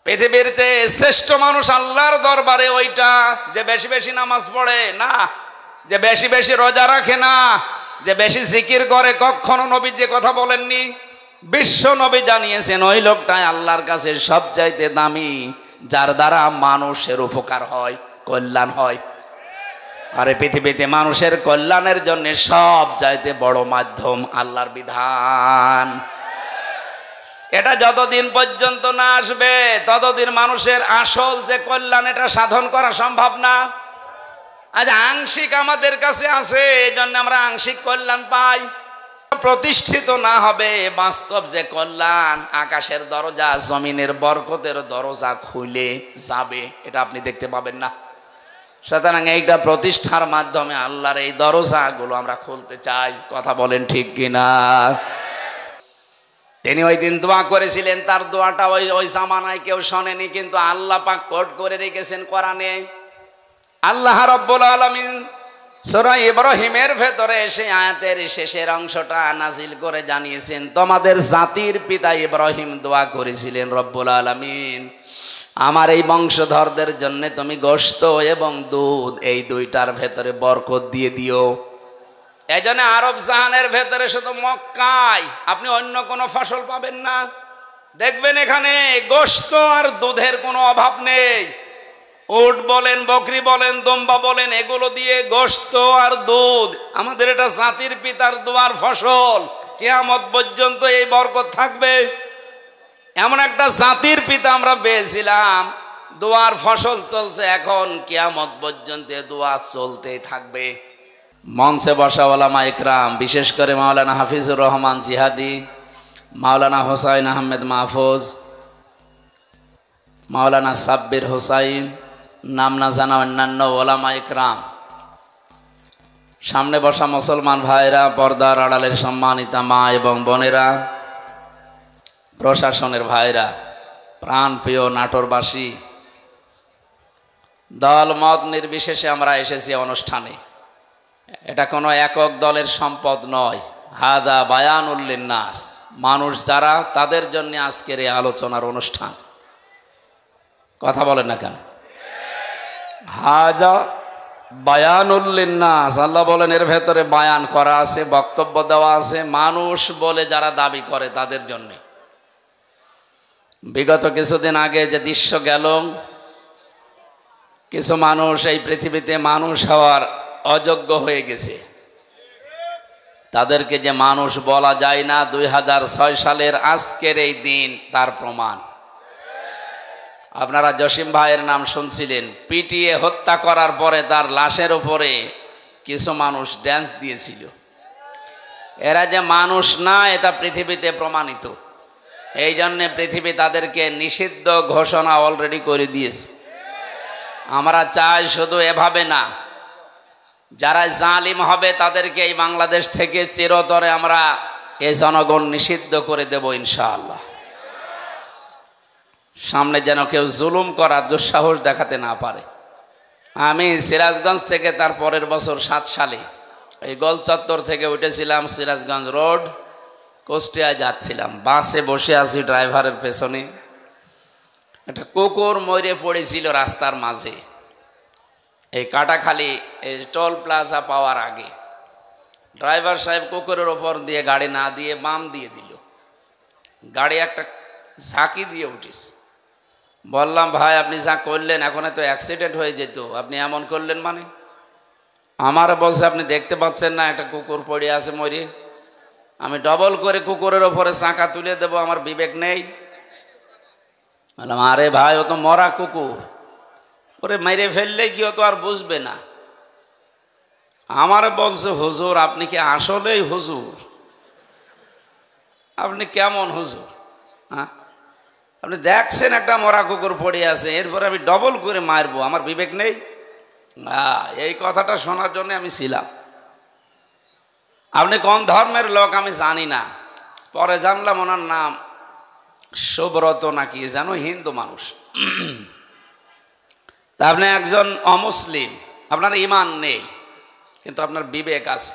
পৃথিবীর চেয়ে শ্রেষ্ঠ মানুষ আল্লাহর দরবারে ওইটা যে বেশি বেশি নামাজ পড়ে না, যে বেশি বেশি রোজা রাখে না, যে বেশি জিকির করে। কখনো নবী যে কথা বলেননি, বিশ্ব নবী জানিয়েছেন ওই লোকটাই আল্লাহর কাছে সবচাইতে দামি, যার দ্বারা মানুষের উপকার হয়, কল্যাণ হয়। আর এই পৃথিবীতে মানুষের কল্যাণের জন্য সব চাইতে বড় মাধ্যম আল্লাহর বিধান। এটা যতদিন পর্যন্ত না আসবে ততদিন মানুষের আসল যে কল্যাণ এটা সাধন করা সম্ভব না। আজ আংশিক আমাদের কাছে আছে, এই জন্য আমরা আংশিক কল্যাণ পাই। প্রতিষ্ঠিত না হবে বাস্তব যে কল্যাণ, আকাশের দরজা জমিনের বরকতের দরজা খুলে যাবে, এটা আপনি দেখতে পাবেন না। সুতরাং এইটা প্রতিষ্ঠার মাধ্যমে আল্লাহর এই দরজাগুলো আমরা খুলতে চাই। কথা বলেন ঠিক কিনা? তিনি ওই দিন দোয়া করেছিলেন, তার দোয়াটা ওই জামানায় কেউ শোনেনি, কিন্তু আল্লাহ পাক কোট করে রেখেছেন কোরআনে। আল্লাহ রাব্বুল আলামিন সূরা ইব্রাহিমের ভেতরে সেই আয়াতের শেষের অংশটা নাজিল করে জানিয়েছেন, তোমাদের জাতির পিতা ইব্রাহিম দোয়া করেছিলেন, রব্বুল আলামিন আমার এই বংশধরদের জন্য তুমি গোশত এবং দুধ এই দুইটার ভেতরে বরকত দিয়ে দিও। এই জন্য আরব জাহানের ভেতরে শুধু মক্কায় আপনি অন্য কোনো ফসল পাবেন না। দেখবেন এখানে গোশত আর দুধের কোনো অভাব নেই। উট বলেন, বকরি বলেন, দম্বা বলেন, এগুলো দিয়ে গোশত আর দুধ, আমাদের এটা জাতির পিতার দোয়ার ফসল। কিয়ামত পর্যন্ত এই বরকত থাকবে। এমন একটা জাতির পিতা আমরা পেয়েছিলাম, দোয়ার ফসল চলছে এখন, কিয়ামত পর্যন্ত দোয়া চলতেই থাকবে। মঞ্চে বসা ওলামা ইকরাম, বিশেষ করে মাওলানা হাফিজুর রহমান জিহাদি, মাওলানা হোসাইন আহমেদ মাহফুজ, মাওলানা সাব্বির হোসাইন, নাম না জানা অন্যান্য ওলামা ইকরাম, সামনে বসা মুসলমান ভাইরা, পর্দার আড়ালের সম্মানিতা মা এবং বোনেরা, প্রশাসনের ভাইরা, প্রাণপ্রিয় নাটোরবাসী, দল মত নির্বিশেষে আমরা এসেছি অনুষ্ঠানে। এটা কোনো একক দলের সম্পদ নয়। হাদা বায়ানুল লিন্নাস, মানুষ যারা তাদের জন্য আজকের এই আলোচনার অনুষ্ঠান। কথা বলেন না কেন? হাদা বায়ানুল লিন্নাস, আল্লাহ বলেন এর ভেতরে বায়ান করা আছে, বক্তব্য দেওয়া আছে মানুষ বলে যারা দাবি করে তাদের জন্য। বিগত কিছুদিন আগে যে দৃশ্য গেল, কিছু মানুষ এই পৃথিবীতে মানুষ হওয়ার অযোগ্য হয়ে গেছে, তাদেরকে যে মানুষ বলা যায় না, 2006 সালের আজকের এই দিন তার প্রমাণ। আপনারা জসিম ভাইয়ের নাম শুনছিলেন, পিটিয়ে হত্যা করার পরে তার লাশের উপরে কিছু মানুষ ড্যান্স দিয়েছিল। এরা যে মানুষ না এটা পৃথিবীতে প্রমাণিত। এই জন্যে পৃথিবী তাদেরকে নিষিদ্ধ ঘোষণা অলরেডি করে দিয়েছে। আমরা চাই শুধু এভাবে না, যারা জালিম হবে তাদেরকে এই বাংলাদেশ থেকে চিরতরে আমরা এই জনগণ নিষিদ্ধ করে দেব ইনশাআল্লাহ। সামনে যেন কেউ জুলুম করার দুঃসাহস দেখাতে না পারে। আমি সিরাজগঞ্জ থেকে তার পরের বছর 7 সালে এই গোল চত্বর থেকে উঠেছিলাম সিরাজগঞ্জ রোড, কুষ্টিয়ায় যাচ্ছিলাম। বাসে বসে আছি, ড্রাইভারের পেছনে একটা কুকুর মরে পড়েছিল রাস্তার মাঝে, এই কাটাখালি এই টোল প্লাজা পাওয়ার আগে। ড্রাইভার সাহেব কুকুরের ওপর দিয়ে গাড়ি না দিয়ে বাম দিয়ে দিল, গাড়ি একটা ঝাঁকি দিয়ে উঠিস। বললাম ভাই আপনি যা করলেন এখন তো অ্যাক্সিডেন্ট হয়ে যেত, আপনি এমন করলেন মানে? আমার বলছে আপনি দেখতে পাচ্ছেন না একটা কুকুর পড়ে আছে মরে, আমি ডবল করে কুকুরের ওপরে চাকা তুলে দেব, আমার বিবেক নেই? বললাম আরে ভাই ও তো মরা কুকুর, ওরে মেরে ফেললে কি ও তো আর বুঝবে না। আমার বলছে হুজুর আপনি কি আসলেই হুজুর? আপনি কেমন হুজুর? হ্যাঁ, আপনি দেখছেন একটা মরা কুকুর পড়ে আছে, এরপরে আমি ডবল করে মারবো, আমার বিবেক নেই? এই কথাটা শোনার জন্য আমি ছিলাম। আপনি কোন ধর্মের লোক আমি জানি না, পরে জানলাম ওনার নাম সুব্রত নাকি জানো, হিন্দু মানুষ। তা আপনি একজন অমুসলিম, আপনার ঈমান নেই কিন্তু আপনার বিবেক আছে।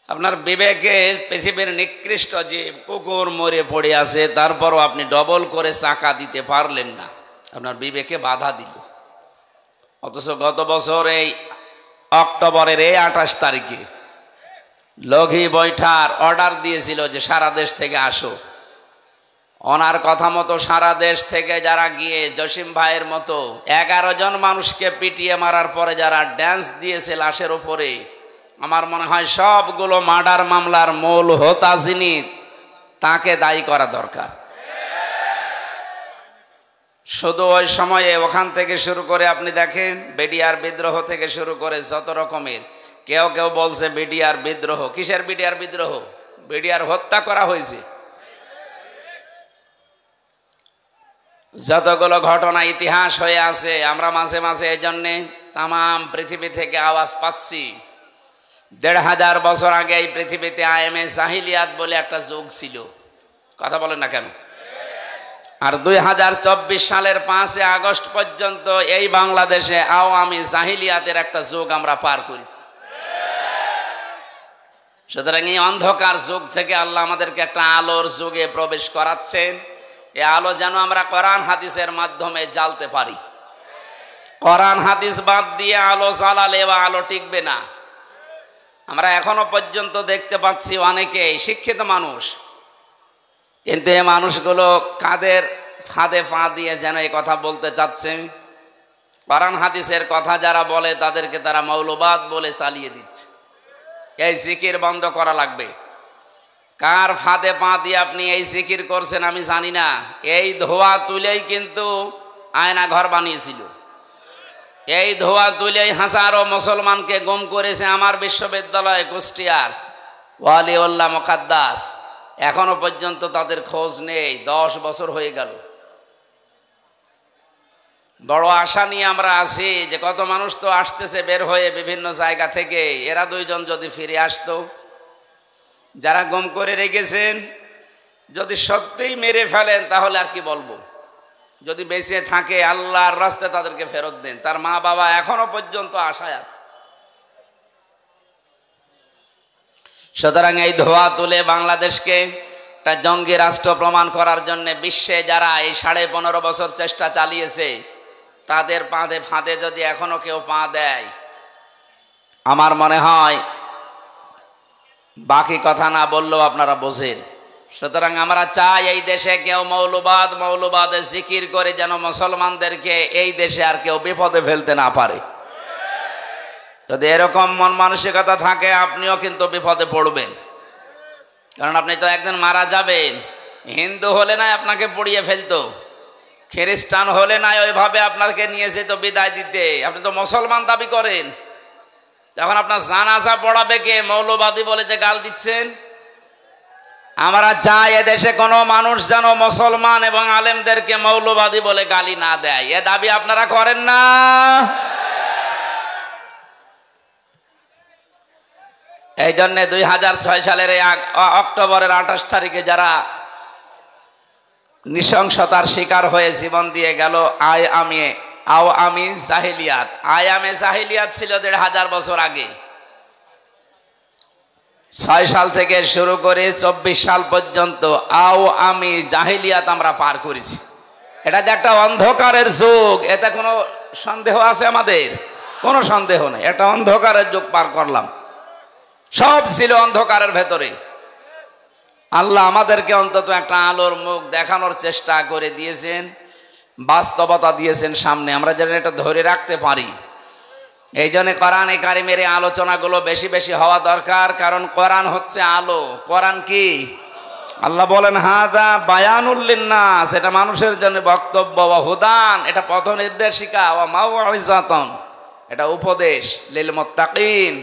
আপনার বিবেকে পৃথিবীর নিকৃষ্ট জীব কুকুর মরে পড়ে আছে, তারপরও আপনি ডবল করে চাকা দিতে পারলেন না, আপনার বিবেকে বাধা দিল। অথচ গত বছর এই অক্টোবরের এই 28 তারিখে লঘি বৈঠার অর্ডার দিয়েছিল যে সারা দেশ থেকে আসো। ওনার কথা মতো সারা দেশ থেকে যারা গিয়ে জসিম ভাইয়ের মতো 11 জন মানুষকে পিটিয়ে মারার পরে যারা ড্যান্স দিয়েছে লাশের উপরে, আমার মনে হয় সবগুলো মার্ডার মামলার মূল হোতা যিনি তাকে দায়ী করা দরকার। শুধু ওই সময়ে ওখান থেকে শুরু করে আপনি দেখেন বিডিআর বিদ্রোহ থেকে শুরু করে যত রকমের, কেউ কেউ বলছে বিডিআর বিদ্রোহ। কিসের বিডিআর বিদ্রোহ? বিডিআর হত্যা করা হয়েছে। যতগুলো ঘটনা ইতিহাস হয়ে আছে, আমরা মাঝে মাঝে এই জন্যে তাম পৃথিবী থেকে আওয়াজ পাচ্ছি। 1500 বছর আগে এই পৃথিবীতে আইএমএ জাহিলিয়াত বলে একটা যুগ ছিল, কথা বলেন না কেন? আর 2024 সালের 5 আগস্ট পর্যন্ত এই বাংলাদেশে আওয়ামী জাহিলিয়াতের একটা যুগ আমরা পার করেছি। সুতরাং এই অন্ধকার যুগ থেকে আল্লাহ আমাদেরকে একটা আলোর যুগে প্রবেশ করাচ্ছেন। এই আলো যেন আমরা কোরআন হাদিসের মাধ্যমে জ্বালতে পারি। কোরআন হাদিস বাদ দিয়ে আলো জ্বালালে বা আলো টিকবে না। আমরা এখনো পর্যন্ত দেখতে পাচ্ছি অনেকে শিক্ষিত মানুষ, কিন্তু এই মানুষগুলো কাদের ফাঁদে পা দিয়ে যেন এই কথা বলতে চাচ্ছে। কোরআন হাদিসের কথা যারা বলে তাদেরকে তারা মৌলবাদ বলে চালিয়ে দিচ্ছে। এই জিকির বন্ধ করা লাগবে। কার ফাঁদে পা দিয়ে আপনি এই জিকির করছেন আমি জানি না। এই ধোয়া তুলেই কিন্তু আয়না ঘর বানিয়েছিল, এই ধোয়া তুলেই হাজারো মুসলমানকে গুম করেছে আমার বিশ্ববিদ্যালয় কুষ্টিয়ার ওয়ালিউল্লাহ মুকাদ্দাস। এখনো পর্যন্ত তাদের খোঁজ নেই, 10 বছর হয়ে গেল। বড় আশা নিয়ে আমরা আছি যে কত মানুষ তো আসতেছে বের হয়ে বিভিন্ন জায়গা থেকে, এরা 2 জন যদি ফিরে আসতো, যারা গুম করে রেখেছেন যদি সত্যিই মেরে ফেলেন তাহলে আর কি বলবো। যদি বেঁচে থাকে আল্লাহর রাস্তায় তাদেরকে ফেরত দেন। তার মা বাবা এখনো পর্যন্ত আশায় আছে। সুতরাং এই ধোয়া তুলে বাংলাদেশকে একটা জঙ্গি রাষ্ট্র প্রমাণ করার জন্য বিশ্বে যারা এই 15.5 বছর চেষ্টা চালিয়েছে, তাদের ফাঁদে যদি এখনো কেউ পা দেয়, আমার মনে হয় বাকি কথা না বললেও আপনারা বোঝেন। সুতরাং আমরা চাই এই দেশে কেউ মৌলবাদে জিকির করে যেন মুসলমানদেরকে এই দেশে আর কেউ বিপদে ফেলতে না পারে। যদি এরকম মন মানসিকতা থাকে আপনিও কিন্তু বিপদে পড়বেন, কারণ আপনি তো একদিন মারা যাবেন। হিন্দু হলে না আপনাকে পুড়িয়ে ফেলতো, খ্রিস্টান হলে না ওইভাবে আপনাকে নিয়ে যেত বিদায় দিতে। আপনি তো মুসলমান দাবি করেন, যখন আপনার জানাজা পড়াবে কে? মৌলবাদী বলে যে গাল দিচ্ছেন। আমরা চাই এদেশে কোনো মানুষ যেন মুসলমান এবং আলেমদেরকে মৌলবাদী বলে গালি না দেয়। এ দাবি আপনারা করেন না? এই জন্য 2006 সালের অক্টোবরের 28 তারিখে যারা নৃশংসতার শিকার হয়ে জীবন দিয়ে গেল, আওয়ামী জাহিলিয়াত। আয়ামে জাহিলিয়াত ছিল 1500 বছর আগে। 6 সাল থেকে শুরু করে 24 সাল পর্যন্ত আওয়ামী জাহিলিয়াত আমরা পার করেছি। এটা যে একটা অন্ধকারের যুগ, এতে কোনো সন্দেহ আছে আমাদের? কোনো সন্দেহ নেই। একটা অন্ধকারের যুগ পার করলাম, সব ছিল অন্ধকারের ভেতরে। আল্লাহ আমাদেরকে অন্তত একটা আলোর মুখ দেখানোর চেষ্টা করে দিয়েছেন, বাস্তবতা দিয়েছেন সামনে, আমরা যেন এটা ধরে রাখতে পারি। এই জন্য কোরআনে কারিমের আলোচনাগুলো বেশি বেশি হওয়া দরকার, কারণ কোরআন হচ্ছে আলো। কোরআন কি? আল্লাহ বলেন হাযা বায়ানুল লিন্নাস, এটা মানুষের জন্য বক্তব্য। ওয়া হুদান, এটা পথ নির্দেশিকা। ওয়া মাউইযাতুন, এটা উপদেশ। লিল মুত্তাকিন,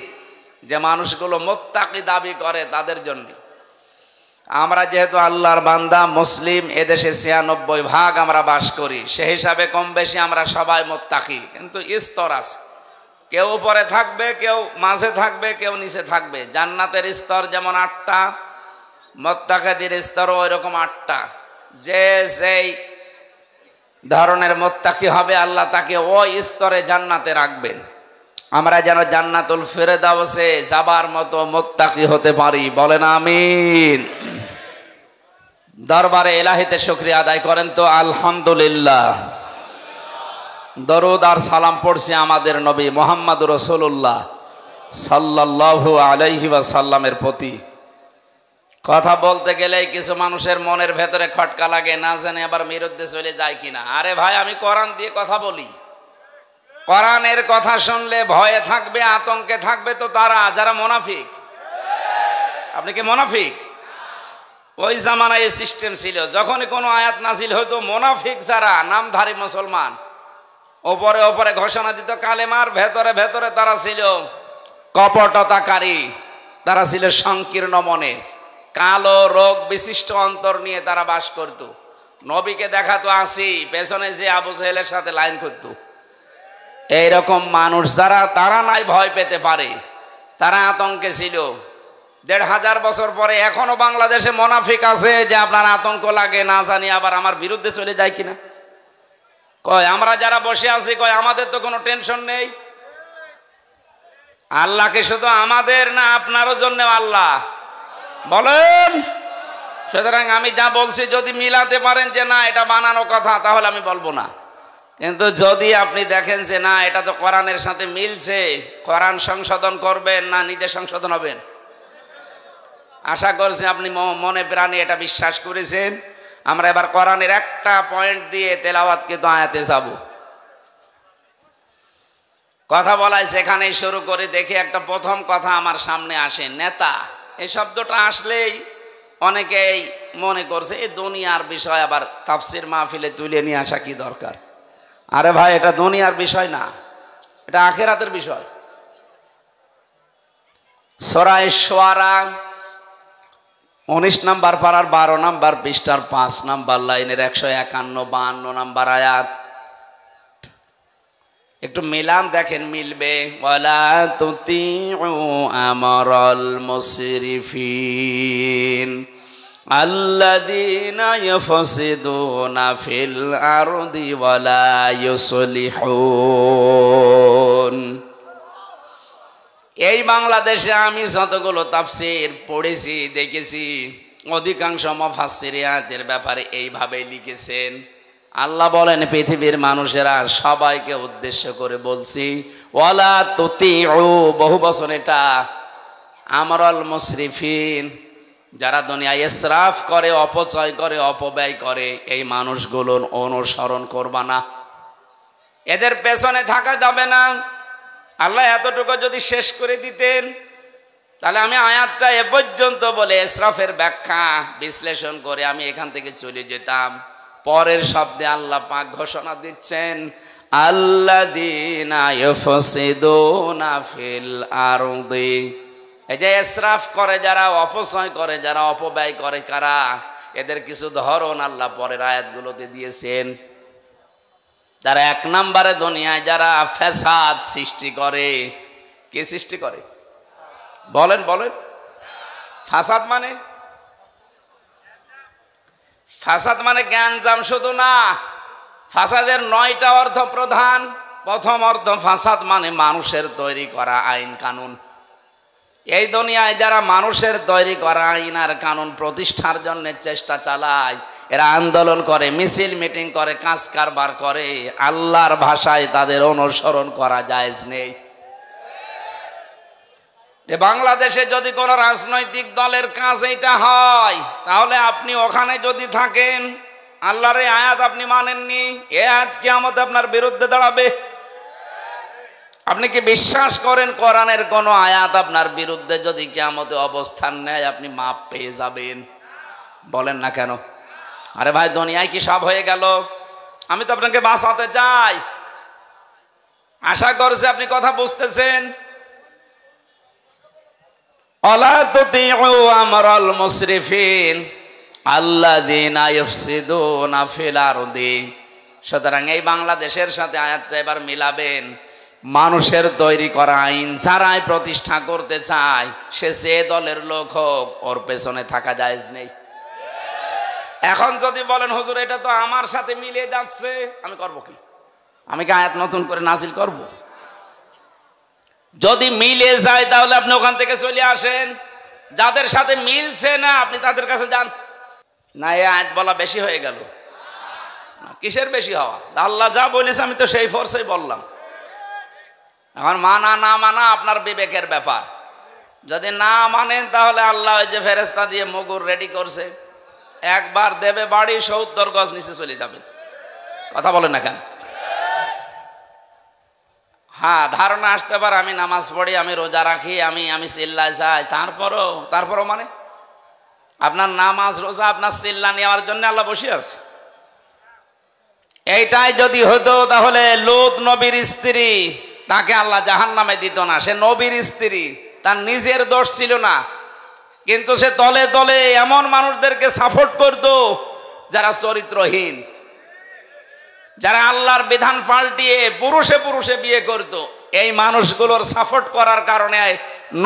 যে মানুষগুলো মুত্তাকি দাবি করে তাদের জন্য। আমরা যেহেতু আল্লাহর বান্দা মুসলিম, এদেশে 96% আমরা বাস করি, সেই হিসাবে কম বেশি আমরা সবাই মুত্তাকি। কিন্তু স্তর আছে, কেউ উপরে থাকবে, কেউ মাঝে থাকবে, কেউ নিচে থাকবে। জান্নাতের স্তর যেমন 8টা, মুত্তাকিদের স্তরও ওইরকম 8টা। যে যেই ধরনের মুত্তাকি হবে আল্লাহ তাকে ওই স্তরে জান্নাতে রাখবেন। আমরা যেন জান্নাতুল ফেরদাউসে যাবার মতো মুত্তাকি হতে পারি, বলেন আমিন। দরবারে ইলাহিতে শুকরিয়া আদায় করেন তো আলহামদুলিল্লাহ। দরুদ আর সালাম পড়ছি আমাদের নবী মুহাম্মদুর রাসূলুল্লাহ সাল্লাল্লাহু আলাইহি ওয়াসাল্লামের প্রতি। কথা বলতে গেলে কিছু মানুষের মনের ভেতরে খটকা লাগে, না জানে আবার বিরুদ্ধে চলে যায় কিনা। আরে ভাই, আমি কোরআন দিয়ে কথা বলি। কোরআনের কথা শুনলে ভয়ে থাকবে, আতঙ্কে থাকবে তো তারা যারা মুনাফিক। আপনি কি মুনাফিক? ওই জামানায় এই সিস্টেম ছিল, যখনই কোনো আয়াত নাজিল হতো মুনাফিক যারা নামধারী মুসলমান ওপরে ওপরে ঘোষণা দিত কালেমার, ভেতরে ভেতরে তারা ছিল কপটতাকারী, তারা ছিল সংকীর্ণ মনের, কালো রোগ বিশিষ্ট অন্তর নিয়ে তারা বাস করত। নবীকে দেখাতো আসি, পেছনে যে আবু জেহেলের সাথে লাইন করত। এইরকম মানুষ যারা, তারা নাই ভয় পেতে পারে, তারা আতঙ্কে ছিল। ১৫০০ বছর পরে এখনো বাংলাদেশে মুনাফিক আছে যে আপনার আতঙ্ক লাগে, না জানি আবার আমার বিরুদ্ধে চলে যায় কিনা। কয় আমরা যারা বসে আছি, কয় আমাদের তো কোনো টেনশন নেই। আল্লাহকে শুধু আমাদের না আপনারও জন্য আল্লাহ বলেন। সুতরাং আমি যা বলছি যদি মিলাতে পারেন যে না এটা বানানো কথা, তাহলে আমি বলবো না। কিন্তু যদি আপনি দেখেন যে না এটা তো কোরআনের সাথে মিলছে, কোরআন সংশোধন করবেন না নিজে সংশোধন হবেন। আশা করছি আপনি মনে প্রাণে এটা বিশ্বাস করেছেন। আমরা এবার কোরআনের একটা পয়েন্ট দিয়ে তেলাওয়াত কিন্তু আয়াতে যাব। কথা বলাই সেখানেই শুরু করে দেখি একটা প্রথম কথা আমার সামনে আসে, নেতা। এই শব্দটা আসলেই অনেকেই মনে করছে এই দুনিয়ার বিষয়, আবার তাফসির মাহফিলে তুলে নিয়ে আসা কি দরকার। আরে ভাই, এটা দুনিয়ার বিষয় না, এটা আখিরাতের বিষয়। সূরা আশ-শুআরা 19 নম্বর পারার 12 নম্বর পৃষ্ঠার 5 নম্বর লাইনের 151-52 নম্বর আয়াত। একটু মিলান দেখেন, মিলবে। ওয়ালা তুতিউ আমরাল মুসরিফিন আল্লাযীনা ইয়াফসিদুনা ফিল আরদি ওয়ালা ইউসলিহুন। এই বাংলাদেশে আমি যতগুলো তাফসীর পড়েছি দেখেছি, অধিকাংশ মুফাসসির আয়াতের ব্যাপারে এইভাবে লিখেছেন। আল্লাহ বলেন পৃথিবীর মানুষেরা সবাইকে উদ্দেশ্য করে বলছি, ওয়ালা তুতিউ, বহু বছর এটা, আমরাল মুসরিফিন, যারা দুনিয়ায় ইসরাফ করে, অপচয় করে, অপব্যয় করে, এই মানুষগুলোর অনুসরণ করবা না, এদের পেছনে থাকা যাবে না। আল্লাহ এতটুকু যদি শেষ করে দিতেন তাহলে আমি আয়াতটা এ পর্যন্ত বলে ইসরাফের ব্যাখ্যা বিশ্লেষণ করে আমি এখান থেকে চলে যেতাম। পরের শব্দে আল্লাহ পাক ঘোষণা দিচ্ছেন, আল্লাযীনা ইউফসিদুনা ফিল আরদি। এই যে ইসরাফ করে যারা, অপচয় করে যারা, অপব্যয় করে কারা, এদের কিছু ধরন আল্লাহ পরের আয়াতগুলোতে দিয়েছেন। যারা 1 নম্বরে দুনিয়ায় যারা ফ্যাসাদ সৃষ্টি করে। কে সৃষ্টি করে? বলেন বলেন। ফাসাদ মানে, ফাসাদ মানে জ্ঞানজাম শুধু না, ফাসাদের 9টা অর্থ প্রধান। প্রথম অর্থ, ফাসাদ মানে মানুষের তৈরি করা আইন কানুন। এই দুনিয়ায় যারা মানুষের তৈরি করা আইন আর কানুন প্রতিষ্ঠার জন্য চেষ্টা চালায়, এরা আন্দোলন করে, মিছিল মিটিং করে, কাজ কারবার করে, আল্লাহর ভাষায় তাদের অনুসরণ করা জায়েজ নেই। বাংলাদেশে যদি কোনো রাজনৈতিক দলের কাজ এটা হয়, তাহলে আপনি ওখানে যদি থাকেন, আল্লাহর এই আয়াত আপনি মানেননি, এই আয়াত কিয়ামতে আপনার বিরুদ্ধে দাঁড়াবে। আপনি কি বিশ্বাস করেন কোরআনের কোন আয়াত আপনার বিরুদ্ধে যদি কিয়ামতে অবস্থান নেয় আপনি মাপ পেয়ে যাবেন? বলেন না কেন? আরে ভাই, দুনিয়ায় কি সব হয়ে গেল? আমি তো আপনাকে বাঁচাতে চাই। আশা করছি আপনি কথা বুঝতেছেন। আলা তুতিউ আমরাল মুসরিফিন আল্লাযীনা ইউফসিদুনা ফিল আরদি। সুতরাং এই বাংলাদেশের সাথে আয়াতটা এবার মিলাবেন। মানুষের তৈরি করা আইন যারাই প্রতিষ্ঠা করতে চায়, সে যে দলের লোক হোক, ওর পেছনে থাকা জায়েজ নেই। এখন যদি বলেন হুজুর এটা তো আমার সাথে মিলে যাচ্ছে, আমি করব কি? আমি কি আয়াত নতুন করে নাজিল করব? যদি মিলে যায় তাহলে আপনি ওখান থেকে চলে আসেন, যাদের সাথে মিলছে না আপনি তাদের কাছে যান। না এ আয়াত বলা বেশি হয়ে গেল? কিসের বেশি হওয়া? আল্লাহ যা বলেছে আমি তো সেই ফোর্সেই বললাম। এখন মানা না মানা আপনার বিবেকের ব্যাপার। যদি না মানেন তাহলে আল্লাহ ওই যে ফেরেশতা দিয়ে মুগুর রেডি করছে, একবার দেবে বাড়ি 70 গজ নিচে চলে যাবেন। কথা বলেন না কেন? হ্যাঁ, ধারণা আসতে পারে আমি নামাজ পড়ি, আমি রোজা রাখি, আমি চিল্লায় যাই, তারপরও মানে আপনার নামাজ রোজা আপনার চিল্লা নেওয়ার জন্য আল্লাহ বসে আছে। এইটাই যদি হতো তাহলে লূত নবীর স্ত্রী, তাকে আল্লাহ জাহান্নামে দিত না। সে নবীর স্ত্রী, তার নিজের দোষ ছিল না, কিন্তু সে তলে তলে এমন মানুষদেরকে সাপোর্ট করত যারা চরিত্রহীন, যারা আল্লাহর বিধান পাল্টিয়ে পুরুষে পুরুষে বিয়ে করত। এই মানুষগুলোর সাপোর্ট করার কারণে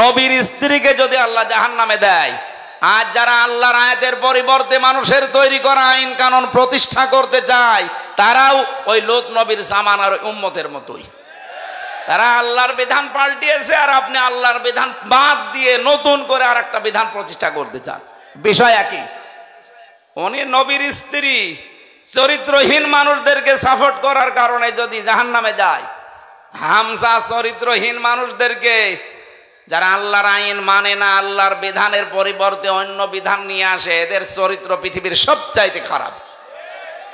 নবীর স্ত্রীকে যদি আল্লাহ জাহান্নামে দেয়, আজ যারা আল্লাহর আয়াতের পরিবর্তে মানুষের তৈরি করা আইন কানুন প্রতিষ্ঠা করতে চায়, তারাও ওই লূত নবীর জামানার উম্মতের মতোই। তারা আল্লাহর বিধান পাল্টিয়েছে, আর আপনি আল্লাহর বিধান বাদ দিয়ে নতুন করে আর একটা বিধান প্রতিষ্ঠা করতে চান। বিষয় একই। উনি নবীর স্ত্রী, চরিত্রহীন মানুষদেরকে সাপোর্ট করার কারণে যদি জাহান্নামে যায়, হামজা চরিত্রহীন মানুষদেরকে, যারা আল্লাহর আইন মানে না, আল্লাহর বিধানের পরিবর্তে অন্য বিধান নিয়ে আসে, এদের চরিত্র পৃথিবীর সবচাইতে খারাপ,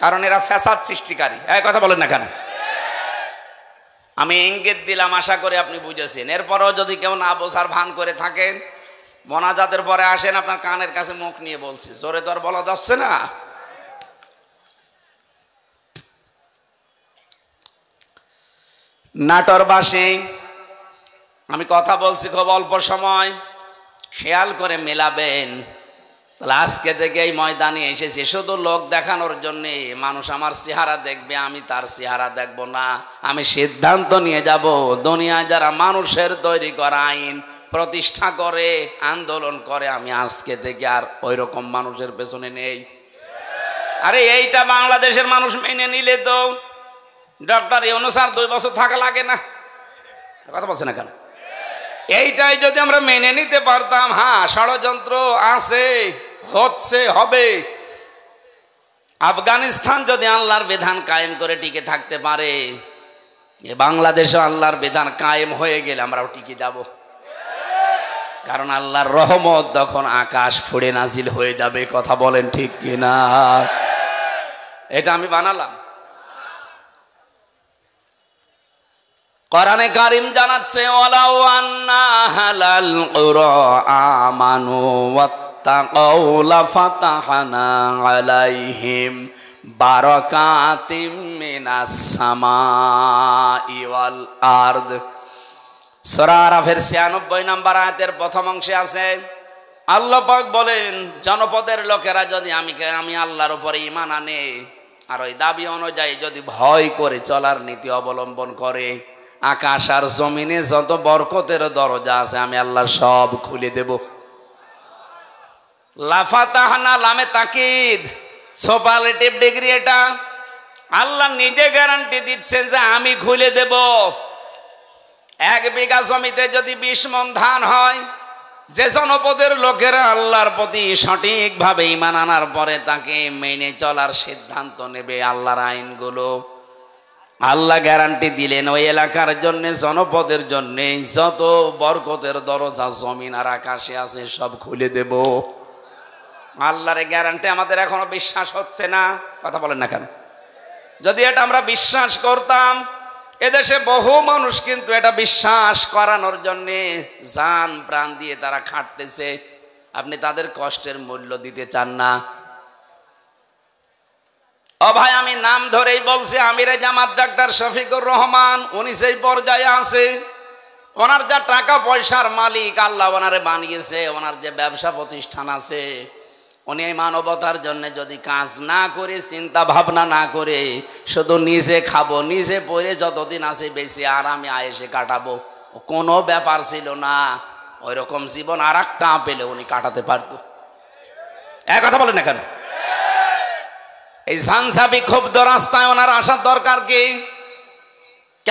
কারণ এরা ফ্যাসাদ সৃষ্টিকারী। এই কথা বলেন না কেন? আমি ইঙ্গিত দিলাম, আশা করি আপনি বুঝেছেন। এরপরও যদি কেউ না বোঝার ভান করে থাকেন, মোনাজাতের পরে আসেন, আপনার কানের কাছে মুখ নিয়ে বলছি, জোরে তো আর বলা যাচ্ছে না। নাটোরবাসী, আমি কথা বলছি খুব অল্প সময়, খেয়াল করে মেলাবেন। তাহলে আজকে থেকে এই ময়দানে এসেছি শুধু লোক দেখানোর জন্যে। মানুষ আমার চেহারা দেখবে, আমি তার চেহারা দেখব না। আমি সিদ্ধান্ত নিয়ে যাব, দুনিয়ায় যারা মানুষের তৈরি করা আইন প্রতিষ্ঠা করে, আন্দোলন করে, আমি আজকে থেকে আর ওই রকম মানুষের পেছনে নেই। আরে এইটা বাংলাদেশের মানুষ মেনে নিলে তো ডক্টর ইউনূস আর 2 বছর থাকা লাগে না। কথা বলছে না কেন? এইটাই যদি আমরা মেনে নিতে পারতাম, হ্যাঁ ষড়যন্ত্র আছে, হচ্ছে, হবে। আফগানিস্তান যদি আল্লাহর বিধান কায়েম করে টিকে থাকতে পারে, এ বাংলাদেশে আল্লাহর বিধান কায়েম হয়ে গেলে আমরাও টিকে যাব। কারণ আল্লাহর রহমত তখন আকাশ ফুঁড়ে নাজিল হয়ে যাবে। কথা বলেন ঠিক কিনা? এটা আমি বানালাম। কোরআনে কারীম জানাচ্ছে, ওয়ালাউ আন্না আহলাল কুরা আমানু ওয়াত্তাকাউ লাফাতাহনা আলাইহিম বারাকাতিম মিনাস সামাই ওয়াল আরদ। সূরা আরাফের 96 নম্বর আয়াতের প্রথম অংশে আছে, আল্লাহ পাক বলেন, জনপদের লোকেরা যদি আমি আল্লাহর উপরে ঈমান আনে আর ওই দাবি অনুযায়ী যদি ভয় করে চলার নীতি অবলম্বন করে, আকাশ আর জমিনে যত বরকতের দরজা আছে আমি আল্লাহ সব খুলে দেব। লাফাতাহনা, লামে তাকিদ, সুপারলেটিভ ডিগ্রি। এটা আল্লাহ নিজে গ্যারান্টি দিচ্ছেন যে আমি খুলে দেব। 1 বিঘা জমিতে যদি 20 মণ ধান হয়, যে জনপদের লোকেরা আল্লাহর প্রতি সঠিকভাবে ঈমান আনার পরে তাকে মেনে চলার সিদ্ধান্ত নেবে, আল্লাহর আইনগুলো, আল্লাহ গ্যারান্টি দিলেন ওই এলাকার জন্য, জনপদের জন্য যত বরকতের দরজা জমিন আর আকাশে আছে সব খুলে দেব। আল্লাহর গ্যারান্টি আমাদের এখনো বিশ্বাস হচ্ছে না। কথা বলেন না কেন? যদি এটা আমরা বিশ্বাস করতাম, এদেশে বহু মানুষ কিন্তু এটা বিশ্বাস করানোর জন্যে জান প্রাণ দিয়ে তারা খাটতেছে। আপনি তাদের কষ্টের মূল্য দিতে চান না। ও ভাই, আমি নাম ধরেই বলছি, আমিরে জামাত ডাক্তার শফিকুর রহমান, উনি সেই পর্যায়ে আছে। ওনার যা টাকা পয়সার মালিক, আল্লাহ ওনারে বানিয়েছে, ওনার যে ব্যবসা প্রতিষ্ঠান আছে, উনি এই মানবতার জন্য যদি কাজ না করে, চিন্তা ভাবনা না করে, শুধু নিজে খাবো, নিজে পরে যতদিন আছে বেশি আরামে আয়েসে কাটাবো, কোনো ব্যাপার ছিল না। ওই রকম জীবন আর একটা পেলে উনি কাটাতে পারতো। এক কথা বলেন না কেন? এই ঝানঝাবি ক্ষুব্ধ রাস্তায় ওনার আসার দরকার কি?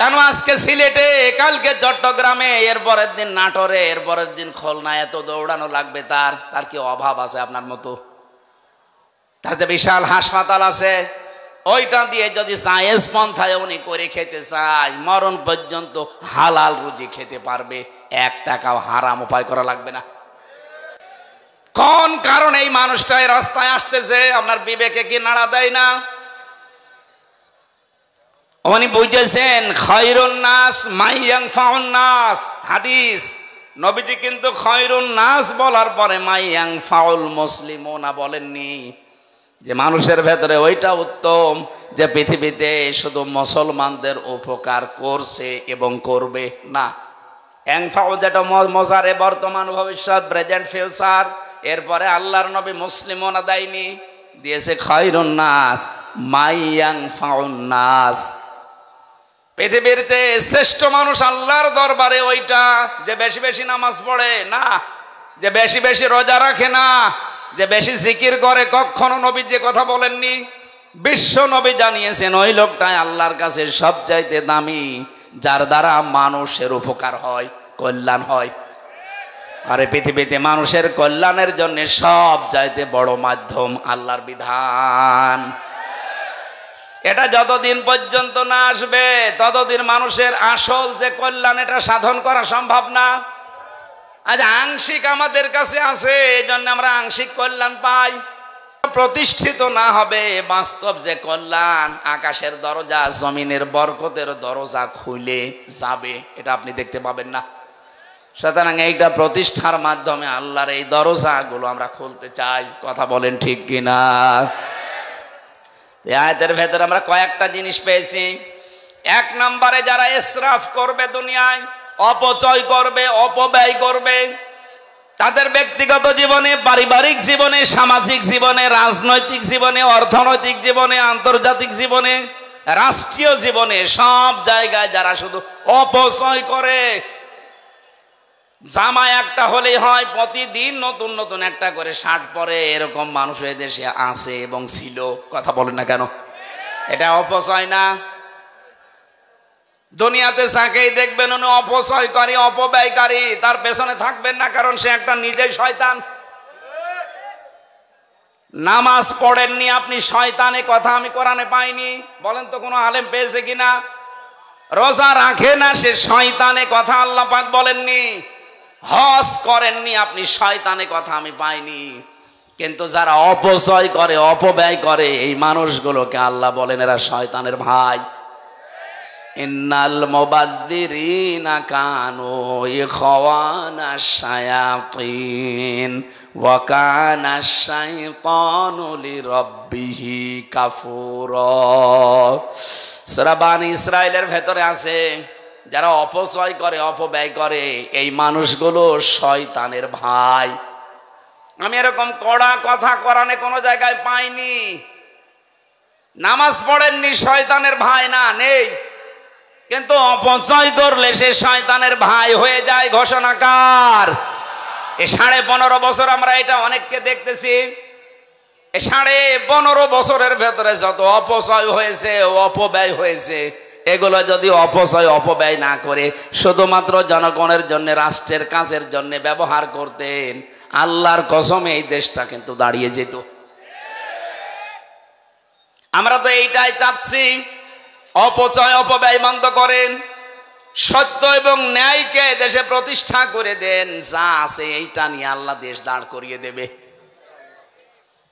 কেন আজকে সিলেটে, কালকে চট্টগ্রামে, এরপরের দিন নাটোরে, এরপরের দিন খুলনায় এত দৌড়ানো লাগবে? তার কি অভাব আছে আপনার মতো? তার যে বিশাল হাসপাতাল আছে, ওইটা দিয়ে যদি সায়েন্স পন্থায় উনি করে খেতে চায়, মরণ পর্যন্ত হালাল রুজি খেতে পারবে, 1 টাকাও হারাম উপায় করা লাগবে না। কোন কারণে এই মানুষটা এই রাস্তায় আসতেছে? আপনার বিবেকে কি নাড়া দেয় না? উনি বুঝেছেন খায়রুন নাস মাইয়ানফাউন নাস, হাদিস। নবীজি কিন্তু খায়রুন নাস বলার পরে মাইয়ানফাউল মুসলিমুনা বলেননি, যে মানুষের ভেতরে ওইটা উত্তম যে পৃথিবীতে শুধু মুসলমানদের উপকার করছে এবং করবে না। এনফাউ যেটা মজারে বর্তমান ভবিষ্যৎ, প্রেজেন্ট ফিউচার, এরপরে আল্লাহর নবী মুসলিমুনা দেয়নি, দিয়েছে খায়রুন নাস মাইয়ানফাউন নাস। পৃথিবীতে শ্রেষ্ঠ মানুষ আল্লাহর দরবারে ওইটা যে বেশি বেশি নামাজ পড়ে না, যে বেশি বেশি রোজা রাখে না, যে বেশি জিকির করে। কখনো নবী যে কথা বলেননি, বিশ্ব নবী জানিয়েছেন ওই লোকটাই আল্লাহর কাছে সবচাইতে দামি, যার দ্বারা মানুষের উপকার হয়, কল্যাণ হয়। আরে পৃথিবীতে মানুষের কল্যাণের জন্য সব চাইতে বড় মাধ্যম আল্লাহর বিধান। এটা যতদিন পর্যন্ত না আসবে ততদিন মানুষের আসল যে কল্যাণ এটা সাধন করা সম্ভব না। আজ আংশিক আমাদের কাছে আছে, এই জন্য আমরা আংশিক কল্যাণ পাই। প্রতিষ্ঠিত না হবে বাস্তব যে কল্যাণ, আকাশের দরজা জমিনের বরকতের দরজা খুলে যাবে, এটা আপনি দেখতে পাবেন না। সুতরাং এইটা প্রতিষ্ঠার মাধ্যমে আল্লাহর এই দরজাগুলো আমরা খুলতে চাই। কথা বলেন ঠিক কিনা? এই আয়াতের ভেতরে আমরা কয়েকটা জিনিস পেয়েছি। 1 নম্বরে যারা ইসরাফ করবে, দুনিয়ায় অপচয় করবে, অপব্যয় করবে, তাদের ব্যক্তিগত জীবনে, পারিবারিক জীবনে, সামাজিক জীবনে, রাজনৈতিক জীবনে, অর্থনৈতিক জীবনে, আন্তর্জাতিক জীবনে, রাষ্ট্রীয় জীবনে, সব জায়গায় যারা শুধু অপচয় করে। জামা একটা হলেই হয়, প্রতিদিন নতুন নতুন একটা করে শার্ট পরে, এরকম মানুষ এই দেশে আছে এবং ছিল। কথা বলেন না কেন? এটা অপচয় না? দুনিয়াতে যাকেই দেখবেন উনি অপচয়কারী, অপব্যয়কারী, তার পেছনে থাকবেন না, কারণ সে একটা নিজেই শয়তান। নামাজ পড়েননি আপনি, শয়তানে কথা আমি কোরআনে পাইনি, বলেন তো কোনো আলেম পেয়েছে কিনা? রোজা রাখে না, সে শয়তানে কথা আল্লাহ পাক বলেননি। হজ করেননি আপনি, শয়তানে কথা আমি পাইনি। কিন্তু যারা অপচয় করে, অপব্যয় করে, এই মানুষগুলোকে আল্লাহ বলেন এরা শয়তানের ভাই। ইন্নাল মুবাযযিরিনা কানু ইখওয়ানাশ শায়াতিন ওয়া কানাশ শাইতানু লিরাব্বিহি কাফুরা। সূরা বানী ইসরাইলের ভেতরে আছে যারা অপচয় করে, অপব্যয় করে, এই মানুষগুলো শয়তানের ভাই। আমি এরকম কড়া কথা কোরআনে কোনো জায়গায় পাইনি। নামাজ পড়েননি, শয়তানের ভাই না, নেই। কিন্তু অপচয় করলে সে শয়তানের ভাই হয়ে যায়। ঘোষণাকার এই 15.5 বছর আমরা এটা অনেককে দেখতেছি। এই 15.5 বছরের ভেতরে যত অপচয় হয়েছে, অপব্যয় হয়েছে, এগুলো যদি অপচয় অপব্যয় না করে শুধুমাত্র জনগণের জন্য, রাষ্ট্রের কাজের জন্য ব্যবহার করতেন, আল্লাহর কসমে এই দেশটা কিন্তু দাঁড়িয়ে যেত। আমরা তো এইটাই চাচ্ছি, অপচয় অপব্যয় বন্ধ করেন, সত্য এবং ন্যায়কে দেশে প্রতিষ্ঠা করে দেন। যা আছে এইটা নিয়ে আল্লাহ দেশ দাঁড় করিয়ে দেবে।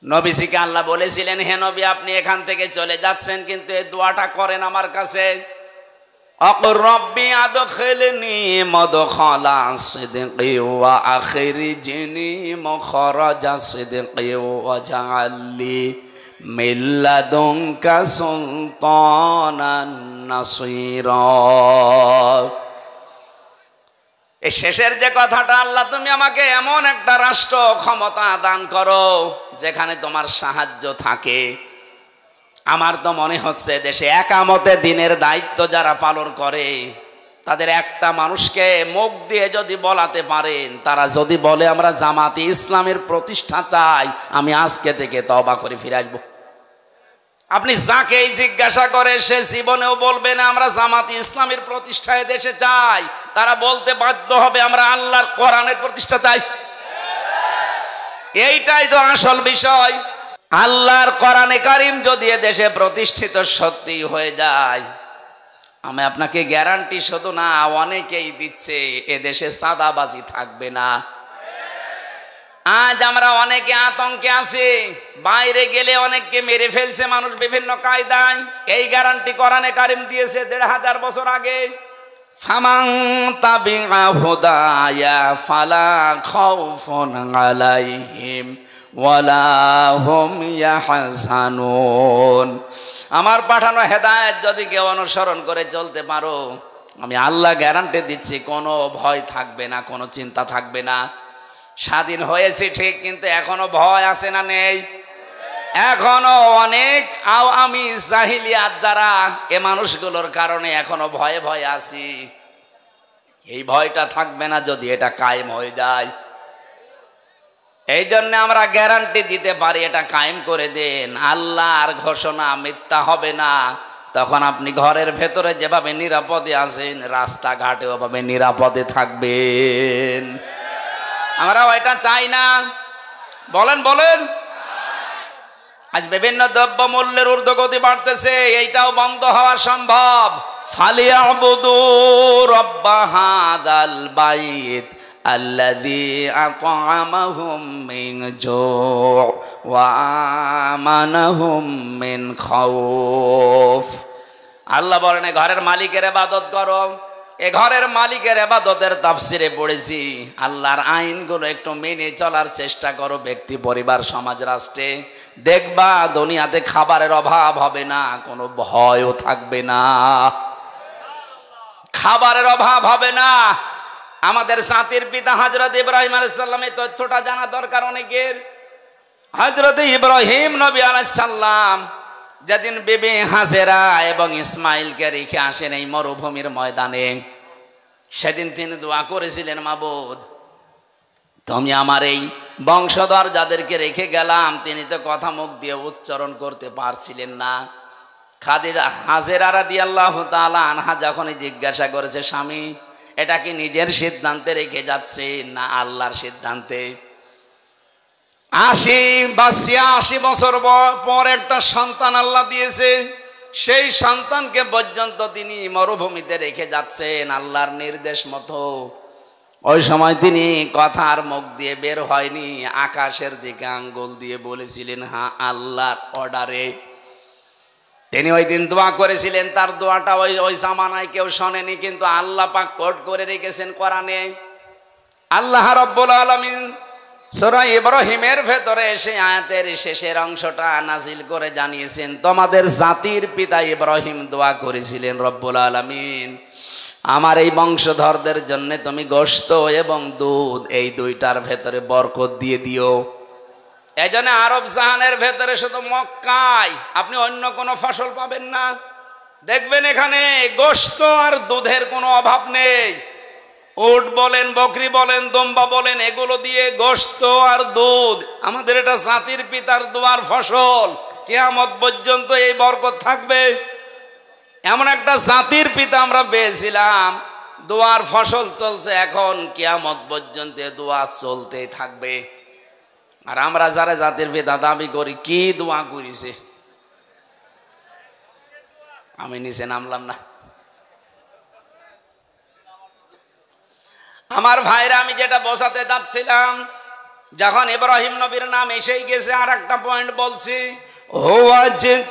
নবীজিকে আল্লাহ বলেছিলেন, হে নবী আপনি এখান থেকে চলে যাচ্ছেন, কিন্তু এই দোয়াটা করেন আমার কাছে, আকুর রব্বি আদখিলনি মাদখালা সিদকি ওয়া আখরিজনি মুখরাজা সিদকি ওয়া জাআলনি মিন লাদুনকা সুলতানান নাসীরা। এই শেষের যে কথাটা, আল্লাহ তুমি আমাকে এমন একটা রাষ্ট্র ক্ষমতা দান করো যেখানে তোমার সাহায্য থাকে। আমার তো মনে হচ্ছে দেশে একামতে দিনের দায়িত্ব যারা পালন করে, তাদের একটা মানুষকে মুখ দিয়ে যদি বলাতে পারেন, তারা যদি বলে আমরা জামাতে ইসলামের প্রতিষ্ঠা চাই, আমি আজকে থেকে তওবা করে ফিরে আসবো। আপনি যাকেই জিজ্ঞাসা করে সে জীবনেও বলবে না আমরা জামাত ইসলামের প্রতিষ্ঠায় দেশে চাই, তারা বলতে বাধ্য হবে আমরা আল্লাহর কোরআনের প্রতিষ্ঠা চাই। এইটাই তো আসল বিষয়। আল্লাহর কোরআনে কারিম যদি দেশে প্রতিষ্ঠিত সত্যি হয়ে যায়, আমি আপনাকে গ্যারান্টি শুধু না অনেকেই দিচ্ছে, এদেশে চাঁদাবাজি থাকবে না। আজ আমরা অনেকে আতঙ্কে আছি, বাইরে গেলে অনেককে মেরে ফেলছে মানুষ বিভিন্ন কায়দায়। এই গ্যারান্টি কোরআনে কারিম দিয়েছে ১৫০০ বছর আগে। ফামান তাবিআ হুদায়া ফালা খাউফুন আলাইহিম ওয়ালা হুম ইয়াহজানুন। আমার পাঠানো হেদায়েত যদি কেউ অনুসরণ করে চলতে পারো, আমি আল্লাহ গ্যারান্টি দিচ্ছি কোনো ভয় থাকবে না, কোনো চিন্তা থাকবে না। স্বাধীন হয়েছে ঠিক, কিন্তু এখনো ভয় আছে না নেই? এখনো অনেক আমি জাহিলিয়াত যারা, এ মানুষগুলোর কারণে এখনো ভয়ে ভয়ে আছি। এই ভয়টা থাকবে না যদি এটা কায়েম হয়ে যায়। এই জন্য আমরা গ্যারান্টি দিতে পারি, এটা কায়েম করে দেন। আল্লাহর ঘোষণা মিথ্যা হবে না। তখন আপনি ঘরের ভেতরে যেভাবে নিরাপদে আছেন, রাস্তাঘাটে ওভাবে নিরাপদে থাকবেন। আমরা এটা চাই না, বলেন বলেন। আজ বিভিন্ন দ্রব্য মূল্যের ঊর্ধ্বগতি বাড়তেছে, এইটাও বন্ধ হওয়া সম্ভব। ফালিয়াবুদু রাব্ব হাযাল বাইত আল্লাযী আত'আমাহুম মিন জু' ওয়া আমানাহুম মিন খাউফ। আল্লাহ বলেন ঘরের মালিকের ইবাদত করো। এ ঘরের মালিকের ইবাদতের তাফসিরে পড়েছি, আল্লাহর আইনগুলো একটু মেনে চলার চেষ্টা করো ব্যক্তি, পরিবার, সমাজ, রাষ্ট্রে। দেখবা দুনিয়াতে খাবারের অভাব হবে না, কোনো ভয়ও থাকবে না, খাবারের অভাব হবে না। আমাদের জাতির পিতা হযরত ইব্রাহিম আলাইহিস সালাম, এই তথ্যটা জানা দরকার অনেকের। হযরত ইব্রাহিম নবী আলাইহিস সালাম যেদিন বিবি হাজেরা এবং ইসমাইলকে রেখে আসেন এই মরুভূমির ময়দানে, সেদিন তিনি দোয়া করেছিলেন, মাবুদ তুমি আমার এই বংশধর যাদেরকে রেখে গেলাম, তিনি তো কথা মুখ দিয়ে উচ্চারণ করতে পারছিলেন না। খাদিজা হাজেরা রাদিয়াল্লাহু তাআলা আনহা যখনই জিজ্ঞাসা করেছে, স্বামী এটা কি নিজের সিদ্ধান্তে রেখে যাচ্ছে না আল্লাহর সিদ্ধান্তে? ৮০ বছর পর একটা সন্তান আল্লাহ দিয়েছে, সেই সন্তানকে পর্যন্ত তিনি মরুভূমিতে রেখে যাচ্ছেন আল্লাহর নির্দেশ মতো। ওই সময় তিনি কথার মুখ দিয়ে বের হয়নি, আকাশের দিকে আঙ্গুল দিয়ে বলেছিলেন হ্যাঁ আল্লাহর অর্ডারে। তিনি ওই দিন দোয়া করেছিলেন, তার দোয়াটা ওই জামানায় কেউ শোনেনি, কিন্তু আল্লাহ পাক কোট করে রেখেছেন কোরআনে। আল্লাহ রাব্বুল আলামিন সূরা ইব্রাহিমের ভেতরে সেই আয়াতের শেষের অংশটা নাজিল করে জানিয়েছেন, তোমাদের জাতির পিতা ইব্রাহিম দোয়া করেছিলেন, রব্বুল আলামিন আমার এই বংশধরদের জন্য তুমি গোশত এবং দুধ এই দুইটার ভেতরে বরকত দিয়ে দিও। এই জন্য আরব জাহানের ভেতরে শুধু মক্কায় আপনি অন্য কোনো ফসল পাবেন না। দেখবেন এখানে গোশত আর দুধের কোনো অভাব নেই। উট বলেন, বকরি বলেন, দম্বা বলেন, এগুলো দিয়ে গোশত আর দুধ, আমাদের এটা জাতির পিতার দোয়ার ফসল। কিয়ামত পর্যন্ত এই বরকত থাকবে। এমন একটা জাতির পিতা আমরা পেয়েছিলাম, দোয়ার ফসল চলছে এখন, কিয়ামত পর্যন্ত দোয়া চলতেই থাকবে। আর আমরা যারা জাতির পিতা দাবি করি, কি দোয়া করেছে? আমি নিচে নামলাম না। আমার ভাইরা, আমি যেটা বোঝাতে যাচ্ছিলাম, যখন ইব্রাহিম নবীর নাম এসেই গেছে, আর একটা পয়েন্ট বলছি,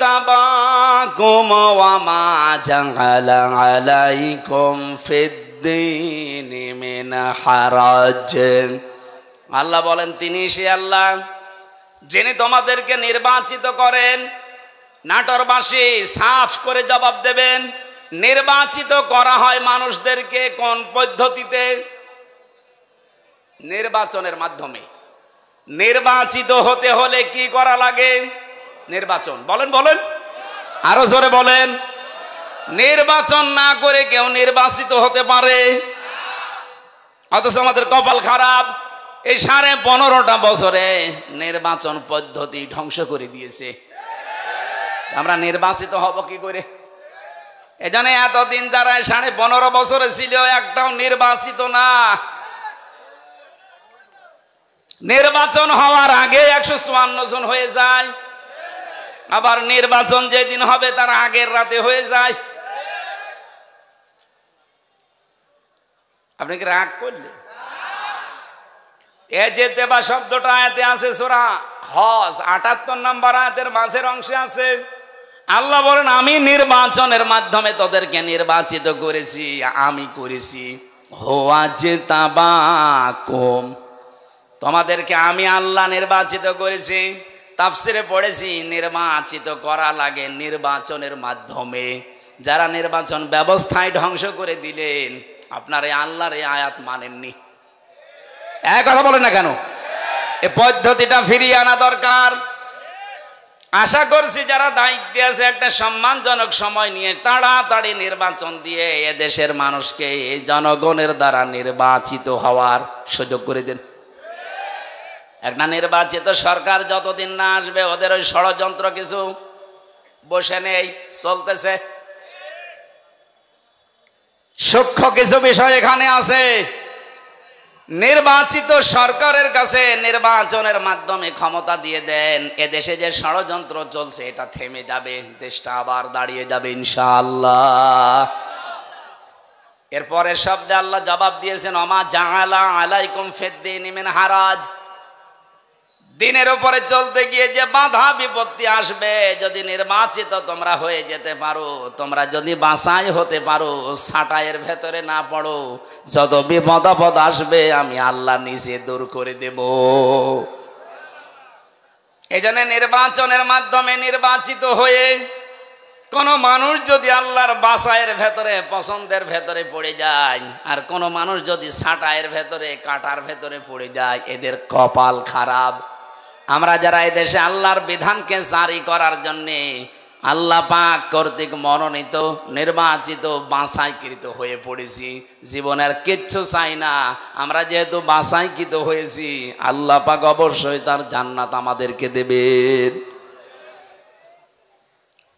ওয়াজতাবাকুম ওয়া মা জাআলা আলাইকুম ফিদ্দীনি মিন হারাজ। আল্লাহ বলেন তিনি সে আল্লাহ যিনি তোমাদেরকে নির্বাচিত করেন। নাটোরবাসী সাফ করে জবাব দেবেন, নির্বাচিত করা হয় মানুষদেরকে কোন পদ্ধতিতে? নির্বাচনের মাধ্যমে। নির্বাচিত হতে হলে কি করা লাগে? নির্বাচন। বলেন বলেন, আরো জোরে বলেন। নির্বাচন না করে কেউ নির্বাচিত হতে পারে? অথচ আমাদের কপাল খারাপ, এই 15.5 বছরে নির্বাচন পদ্ধতি ধ্বংস করে দিয়েছে। আমরা নির্বাচিত হব কি করে? এজন্য এতদিন যারা 15.5 বছরে ছিল একটাও নির্বাচিত না। নির্বাচন হওয়ার আগে 154 জন হয়ে যায়, আবার নির্বাচন যেদিন হবে তার আগের রাতে হয়ে যায়। আপনি কি রাগ করলেন? এ যে দেবা শব্দটা আয়াতে আছে সূরা হজ 78 নম্বর আয়াতের মাঝের অংশে আছে। আল্লাহ বলেন আমি নির্বাচনের মাধ্যমে তোদেরকে নির্বাচিত করেছি, আমি করেছি। হোয়াজতাবাকুম, তোমাদেরকে আমি আল্লাহ নির্বাচিত করেছি। তাফসিরে পড়েছি নির্বাচিত করা লাগে নির্বাচনের মাধ্যমে। যারা নির্বাচন ব্যবস্থায় ধ্বংস করে দিলেন, আপনার এই আল্লাহর এই আয়াত মানেননি। এক কথা বলেন না কেন? এই পদ্ধতিটা ফিরিয়ে আনা দরকার। আশা করছি যারা দায়িত্বে আছে একটা সম্মানজনক সময় নিয়ে তাড়াতাড়ি নির্বাচন দিয়ে এদেশের মানুষকে এই জনগণের দ্বারা নির্বাচিত হওয়ার সুযোগ করে দেন। একটা নির্বাচিত সরকার যতদিন না আসবে ওদের ওই ষড়যন্ত্র কিছু বসে নেই, চলতেছে। সূক্ষ্ম কিছু বিষয় এখানে আছে। নির্বাচিত সরকারের কাছে নির্বাচনের মাধ্যমে ক্ষমতা দিয়ে দেন, এদেশে যে ষড়যন্ত্র চলছে এটা থেমে যাবে, দেশটা আবার দাঁড়িয়ে যাবে ইনশাআল্লাহ। এরপরের শব্দে আল্লাহ জবাব দিয়েছেন ওমা জাআলা আলাইকুম ফিদ্দীনি মিন হারাজ। দিনের উপরে চলতে গিয়ে যে বাধা বিপত্তি আসবে, যদি নির্বাচিত তোমরা হয়ে যেতে পারো, তোমরা যদি বাছাই হতে পারো, ছাঁটাইয়ের ভেতরে না পড়ো, যত বিপদ আপদ আসবে আমি আল্লাহ নিজে দূর করে দেব। এই জন্য নির্বাচনের মাধ্যমে নির্বাচিত হয়ে কোন মানুষ যদি আল্লাহর বাছাইয়ের ভেতরে পছন্দের ভেতরে পড়ে যায়, আর কোন মানুষ যদি ছাঁটাইয়ের ভেতরে কাটার ভেতরে পড়ে যায়, এদের কপাল খারাপ। আমরা যারা এই দেশে আল্লাহর বিধানকে জারি করার জন্যে আল্লাহ পাক কর্তৃক মনোনীত নির্বাচিত বাছাইকৃত হয়ে পড়েছি, জীবনের কিচ্ছু চাই না। আমরা যেহেতু বাছাইকৃত হয়েছি, আল্লাহ পাক অবশ্যই তার জান্নাত আমাদেরকে দেবেন।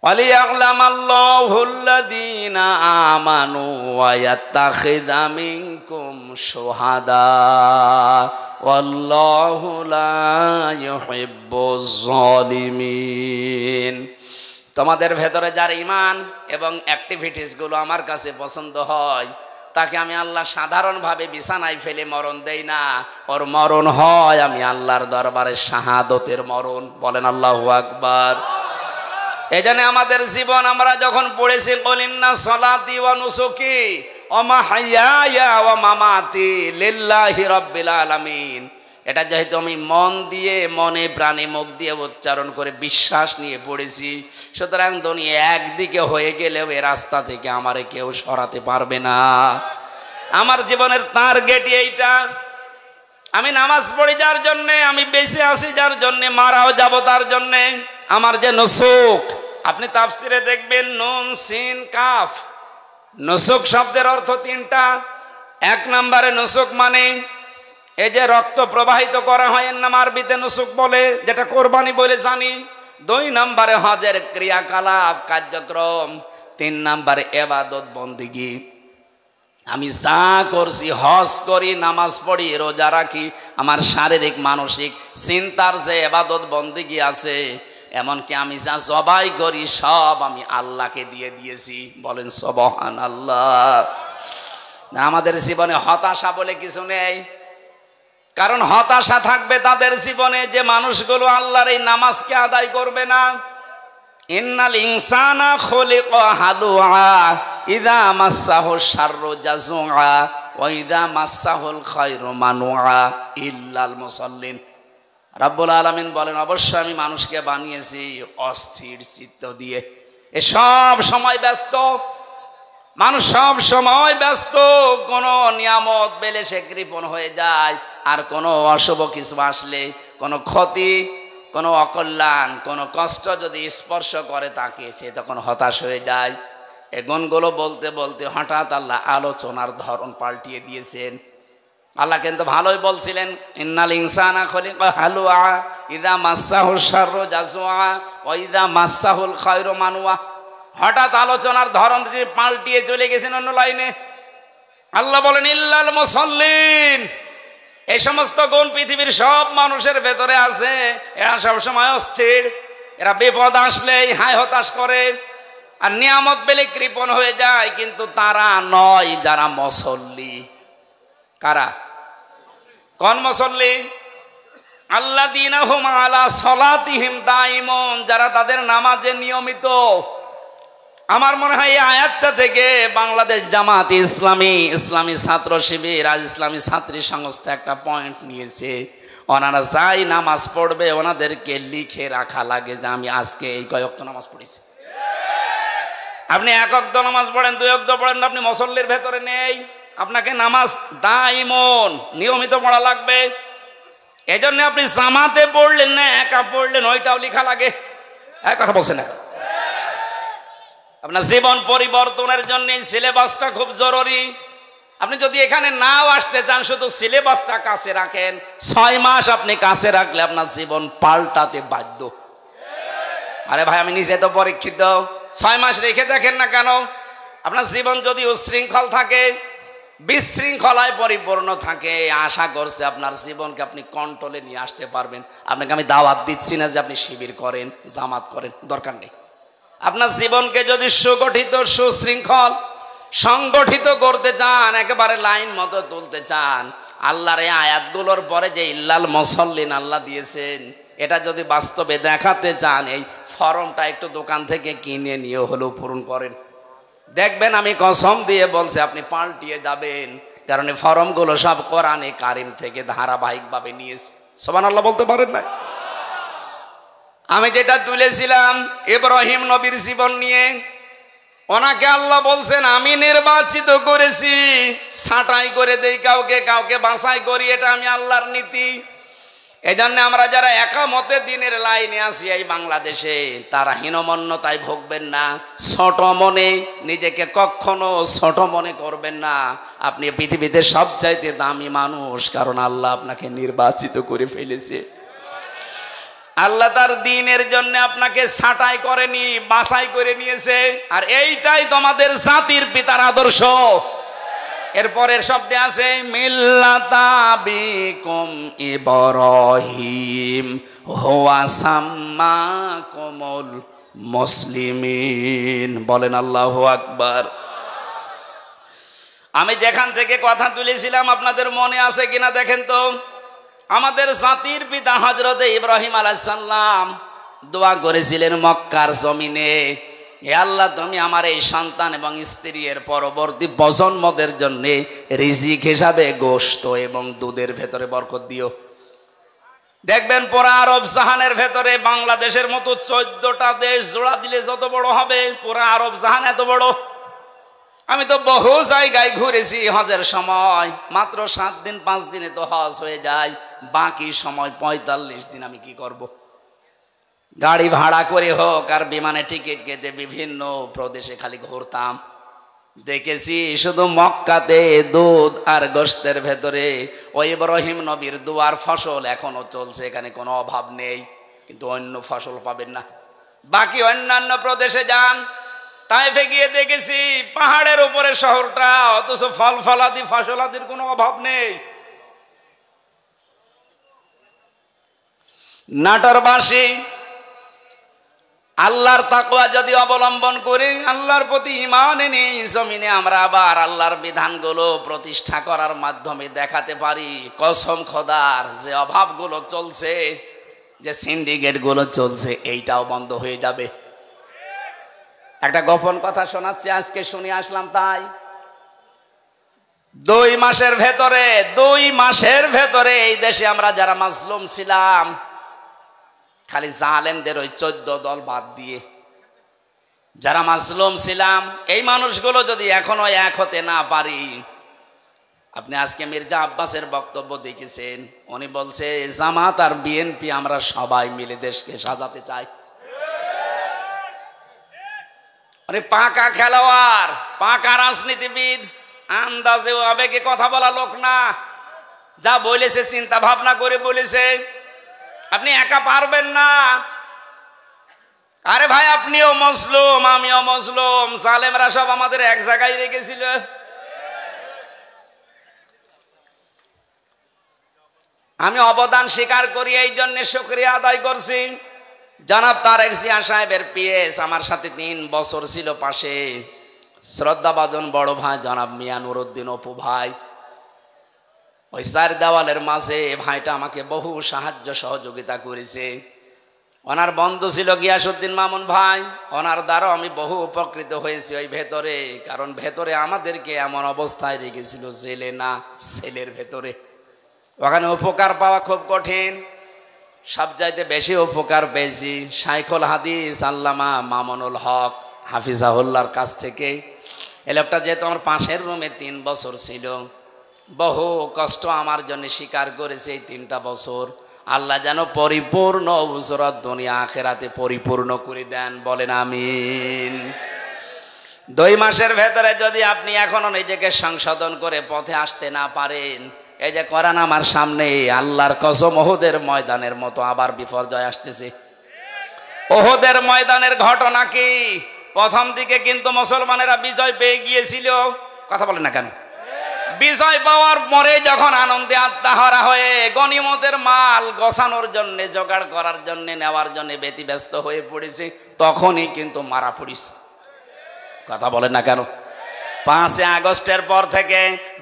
ওয়ালিয়া'লামাল্লাহুল্লাযীনা আমানু ওয়া ইয়াত্তাখিযা মিনকুম শুহাদা ওয়াল্লাহু লা ইউহিব্বুয যালিমিন। তোমাদের ভেতরে যার ঈমান এবং অ্যাক্টিভিটিসগুলো আমার কাছে পছন্দ হয়, তাকে আমি আল্লাহ সাধারণভাবে বিছানায় ফেলে মরণ দেই না। ওর মরণ হয় আমি আল্লাহর দরবারে শাহাদতের মরণ। বলেন আল্লাহু আকবার। এজন্য আমাদের জীবন আমরা যখন পড়েছি কুল ইন্না সলাতি ওয়া নুসুকি ওয়া মাহইয়ায়া ওয়া মামাতি লিল্লাহি রাব্বিল আলামিন, এটা যেহেতু আমি মন দিয়ে মনে প্রাণে মুখ দিয়ে উচ্চারণ করে বিশ্বাস নিয়ে পড়েছি, সুতরাং দুনিয়া একদিকে হয়ে গেলেও এই রাস্তা থেকে আমারে কেউ সরাতে পারবে না। আমার জীবনের টার্গেট এইটা। আমি নামাজ পড়ি যার জন্যে, আমি বেঁচে আছি যার জন্যে, মারাও যাব তার জন্যে। আমার যে নুসুক, আপনি তাফসিরে দেখবেন নুন সিন কাফ, নুসুক শব্দের অর্থ তিনটা। এক নম্বরে নুসুক মানে এই যে রক্ত প্রবাহিত করা হয়, এর নাম আরবিতে নুসুক বলে, যেটা কোরবানি বলে জানি। 2 নম্বরে হজের ক্রিয়াকলাপ কার্যক্রম। 3 নম্বরে ইবাদত বন্দেগী। আমি যা করছি, হজ করি, নামাজ পড়ি, রোজা রাখি, আমার শারীরিক মানসিক চিন্তার যে ইবাদত বন্দেগী আছে, এমনকি আমি যা জবাই করি সব আমি আল্লাহকে দিয়ে দিয়েছি। বলেন সুবহানাল্লাহ। আমাদের জীবনে হতাশা বলে কিছু নেই, কারণ হতাশা থাকবে তাদের জীবনে যে মানুষগুলো আল্লাহর এই নামাজকে আদায় করবে না। ইন্নাল ইনসানা খুলিকা হালুআ ইযা মাসসাহু শাররু জাযুআ ওয়া ইযা মাসসাহুল খায়রু মানুআ ইল্লাল মুসাল্লিন। রাব্বুল আলামিন বলেন অবশ্যই আমি মানুষকে বানিয়েছি অস্থির চিত্ত দিয়ে। এ সব সময় ব্যস্ত মানুষ, সব সময় ব্যস্ত। কোনো নিয়ামত পেলে সে কৃপণ হয়ে যায়, আর কোনো অশুভ কিছু আসলে, কোনো ক্ষতি, কোনো অকল্যাণ, কোনো কষ্ট যদি স্পর্শ করে তাকে, সে তখন হতাশ হয়ে যায়। এই গুণগুলো বলতে বলতে হঠাৎ আল্লাহ আলোচনার ধরন পাল্টিয়ে দিয়েছেন। আল্লাহ কিন্তু ভালোই বলছিলেন, ইন্নাল ইনসানা খুলিকা হালুআ ইযা মাসসাহুশ শাররু জাজুআ ওয়া ইযা মাসসাহুল খায়রু মানুআ। হঠাৎ আলোচনার ধরনটি পাল্টিয়ে চলে গেছেন অন্য লাইনে। আল্লাহ বলেন ইল্লাল মুসাল্লিন, এই সমস্ত গুণ পৃথিবীর সব মানুষের ভেতরে আছে। এরা সবসময় অস্থির, এরা বিপদ আসলেই হায় হতাশ করে, আর নিয়ামত পেলে কৃপণ হয়ে যায়। কিন্তু তারা নয় যারা মুসল্লি। কারা? কোন মুসল্লি? আল্লাযীনা হুম আলা সালাতিহিম দাইমুন, যারা তাদের নামাজে নিয়মিত। আমার মনে হয় এই আয়াতটা থেকে বাংলাদেশ জামাত ইসলামী, ইসলামী ছাত্র শিবির, আজ ইসলামী ছাত্রী সংস্থা একটা পয়েন্ট নিয়েছে। ওনারা যাই নামাজ পড়বে ওনাদেরকে লিখে রাখা লাগে যে আমি আজকে এই কয় ওয়াক্ত নামাজ পড়েছি। আপনি এক ওয়াক্ত নামাজ পড়েন, দুই ওয়াক্ত পড়েন, আপনি মুসল্লির ভেতরে নেই। আপনাকে নামাজ দাইমন নিয়মিত পড়া লাগবে। এই জন্য আপনি জামাতে পড়লেন না একা পড়লেন, ওইটাও লেখা লাগে। এক কথা বলছেন না? আপনার জীবন পরিবর্তনের জন্য সিলেবাসটা খুব জরুরি। আপনি যদি এখানে নাও আসতে চান, শুধু সিলেবাসটা কাছে রাখেন, 6 মাস আপনি কাছে রাখলে আপনার জীবন পাল্টাতে বাধ্য। আরে ভাই, আমি নিজে তো পরীক্ষিত। 6 মাস রেখে দেখেন না কেন? আপনার জীবন যদি উচ্ছৃঙ্খল থাকে, বিশৃঙ্খলায় পরিপূর্ণ থাকে, আশা করছে আপনার জীবনকে আপনি কন্ট্রোলে নিয়ে আসতে পারবেন। আপনাকে আমি দাওয়াত দিচ্ছি না যে আপনি শিবির করেন, জামাত করেন, দরকার নেই। আপনার জীবনকে যদি সুগঠিত, সুশৃঙ্খল, সংগঠিত করতে চান, একেবারে লাইন মতো তুলতে চান, আল্লাহর এই আয়াতগুলোর পরে যে ইল্লাল মুসাল্লিন আল্লাহ দিয়েছেন, এটা যদি বাস্তবে দেখাতে চান, এই ফর্মটা একটু দোকান থেকে কিনে নিয়ে হলেও পূরণ করেন। দেখবেন আমি কসম দিয়ে বলছি আপনি পাল্টিয়ে যাবেন। কারণ এই ফর্মগুলো সব কোরআনে কারিম থেকে ধারাবাহিকভাবে নিয়েছে। সুবহানাল্লাহ বলতে পারেন না? আমি যেটা তুলেছিলাম ইব্রাহিম নবীর জীবন নিয়ে, ওনাকে আল্লাহ বলছেন আমি নির্বাচিত করেছি, ছাঁটাই করে দেই কাউকে, কাউকে বাছাই করি, এটা আমি আল্লাহর নীতি। এই জন্য আমরা যারা একামতে দিনের লাইনে আছি এই বাংলাদেশে, তারা হীনমন্যতায় ভুগবেন না, ছোট মনে নিজেকে কখনো ছোট মনে করবেন না। আপনি পৃথিবীতে সবচাইতে দামি মানুষ, কারণ আল্লাহ আপনাকে নির্বাচিত করে ফেলেছে। আল্লাহ তার দ্বীনের জন্য আপনাকে ছাঁটাই করেনি, বাছাই করে নিয়েছে। আর এইটাই তোমাদের জাতির পিতার আদর্শ। এরপরের শব্দে আছে মিল্লাতা বিকুম ইব্রাহিম হুয়া সাম্মাকুমুল মুসলিমিন। বলেন আল্লাহু আকবার। আমি যেখান থেকে কথা তুলেছিলাম আপনাদের মনে আছে কিনা দেখেন তো। আমাদের জাতির পিতা হযরত ইব্রাহিম আলাইহিস সালাম দোয়া করেছিলেন মক্কার জমিনে, হে আল্লাহ তুমি আমার এই সন্তান এবং স্ত্রী এর পরবর্তী প্রজন্মদের জন্য রিজিক হিসাবে গোশত এবং দুধের ভেতরে বরকত দিও। দেখবেন পুরা আরব জাহানের ভেতরে বাংলাদেশের মতো 14টা দেশ জোড়া দিলে যত বড় হবে, পুরা আরব জাহান এত বড়। আমি তো বহু জায়গায় ঘুরেছি হজের সময়, মাত্র 7 দিন 5 দিনে তো হজ হয়ে যায়, বাকি সময় 45 দিন আমি কি করব? গাড়ি ভাড়া করে হোক আর বিমানে টিকিট কেটে বিভিন্ন প্রদেশে খালি ঘুরতাম। দেখেছি শুধু মক্কাতে দুধ আর গোশতের ভেতরে ওই ইব্রাহিম নবীর দুয়ার ফসল এখনো চলছে, এখানে কোনো অভাব নেই। কিন্তু অন্য ফসল পাবেন না। বাকি অন্যান্য প্রদেশে যান, তাইফে গিয়ে দেখেছি পাহাড়ের উপরে শহরটা, অথচ ফল ফলাদি ফসলাদির কোনো অভাব নেই। নাটোরবাসী আল্লাহর তাকওয়া যদি অবলম্বন করি, আল্লাহর প্রতি ঈমান এনে জমিনে আমরা আবার আল্লাহর বিধানগুলো প্রতিষ্ঠা করার মাধ্যমে দেখাতে পারি, কসম খোদার যে অভাবগুলো চলছে, যে সিন্ডিকেটগুলো চলছে, এইটাও বন্ধ হয়ে যাবে। একটা গোপন কথা শোনাচ্ছি, আজকে শুনে আসলাম। তাই 2 মাসের ভেতরে এই দেশে আমরা যারা মাজলুম ছিলাম, খালি জালেমদের ওই 14 দল বাদ দিয়ে যারা মাজলুম ছিলাম, এই মানুষগুলো যদি এখনো এক হতে না পারি। আপনি আজকে মির্জা আব্বাসের বক্তব্য দেখেছেন, উনি বলছে জামাত আর বিএনপি আমরা সবাই মিলে দেশকে সাজাতে চাই। উনি পাকা খেলোয়াড়, পাকা রাজনীতিবিদ, আন্দাজে আবেগে কথা বলা লোক না। যা বলেছে চিন্তা ভাবনা করে বলেছে, আপনি একা পারবেন না। আরে ভাই, আপনিও মজলুম, আমিও মজলুম, জালেমরা সব আমাদের এক জায়গায় রেখেছিল। আমি অবদান স্বীকার করি, এই জন্য শুকরিয়া আদায় করছি। জনাব তারেক জিয়া সাহেবের পিএস আমার সাথে 3 বছর ছিল পাশে। শ্রদ্ধাভাজন বড় ভাই জনাব মিয়া নুরুদ্দিন অপু ভাই, ওই 4 দেওয়ালের মাঝে ভাইটা আমাকে বহু সাহায্য সহযোগিতা করেছে। ওনার বন্ধু ছিল গিয়াসউদ্দিন মামুন ভাই, ওনার দ্বারাও আমি বহু উপকৃত হয়েছি ওই ভেতরে। কারণ ভেতরে আমাদেরকে এমন অবস্থায় রেখেছিল, জেলে না সেলের ভেতরে। ওখানে উপকার পাওয়া খুব কঠিন। সবচাইতে বেশি উপকার পেয়েছি শাইখুল হাদিস আল্লামা মামুনুল হক হাফিজাহুল্লাহর কাছ থেকে। এই লোকটা যেহেতু আমার পাশের রুমে 3 বছর ছিল, বহু কষ্ট আমার জন্য স্বীকার করেছে। এই 3টা বছর আল্লাহ যেন পরিপূর্ণ উজরত দুনিয়া আখেরাতে পরিপূর্ণ করে দেন, বলেন আমিন। 2 মাসের ভেতরে যদি আপনি এখনো নিজেকে সংশোধন করে পথে আসতে না পারেন, এই যে কোরআন আমার সামনে, আল্লাহর কসম ওহুদের ময়দানের মতো আবার বিপর্যয় আসতেছে। ওহুদের ময়দানের ঘটনা কি? প্রথম দিকে কিন্তু মুসলমানেরা বিজয় পেয়ে গিয়েছিল, কথা বলেন না কেন? বিজয় পাওয়ার পরে যখন আনন্দে আত্মাহারা হয়ে গনিমতের মাল গোছানোর জন্য, জোগাড় করার জন্য, নেওয়ার জন্য ব্যতিব্যস্ত হয়ে পড়েছে, তখনই কিন্তু মারা পড়েছে, কথা বলেন না কেন? 5 আগস্টের পর থেকে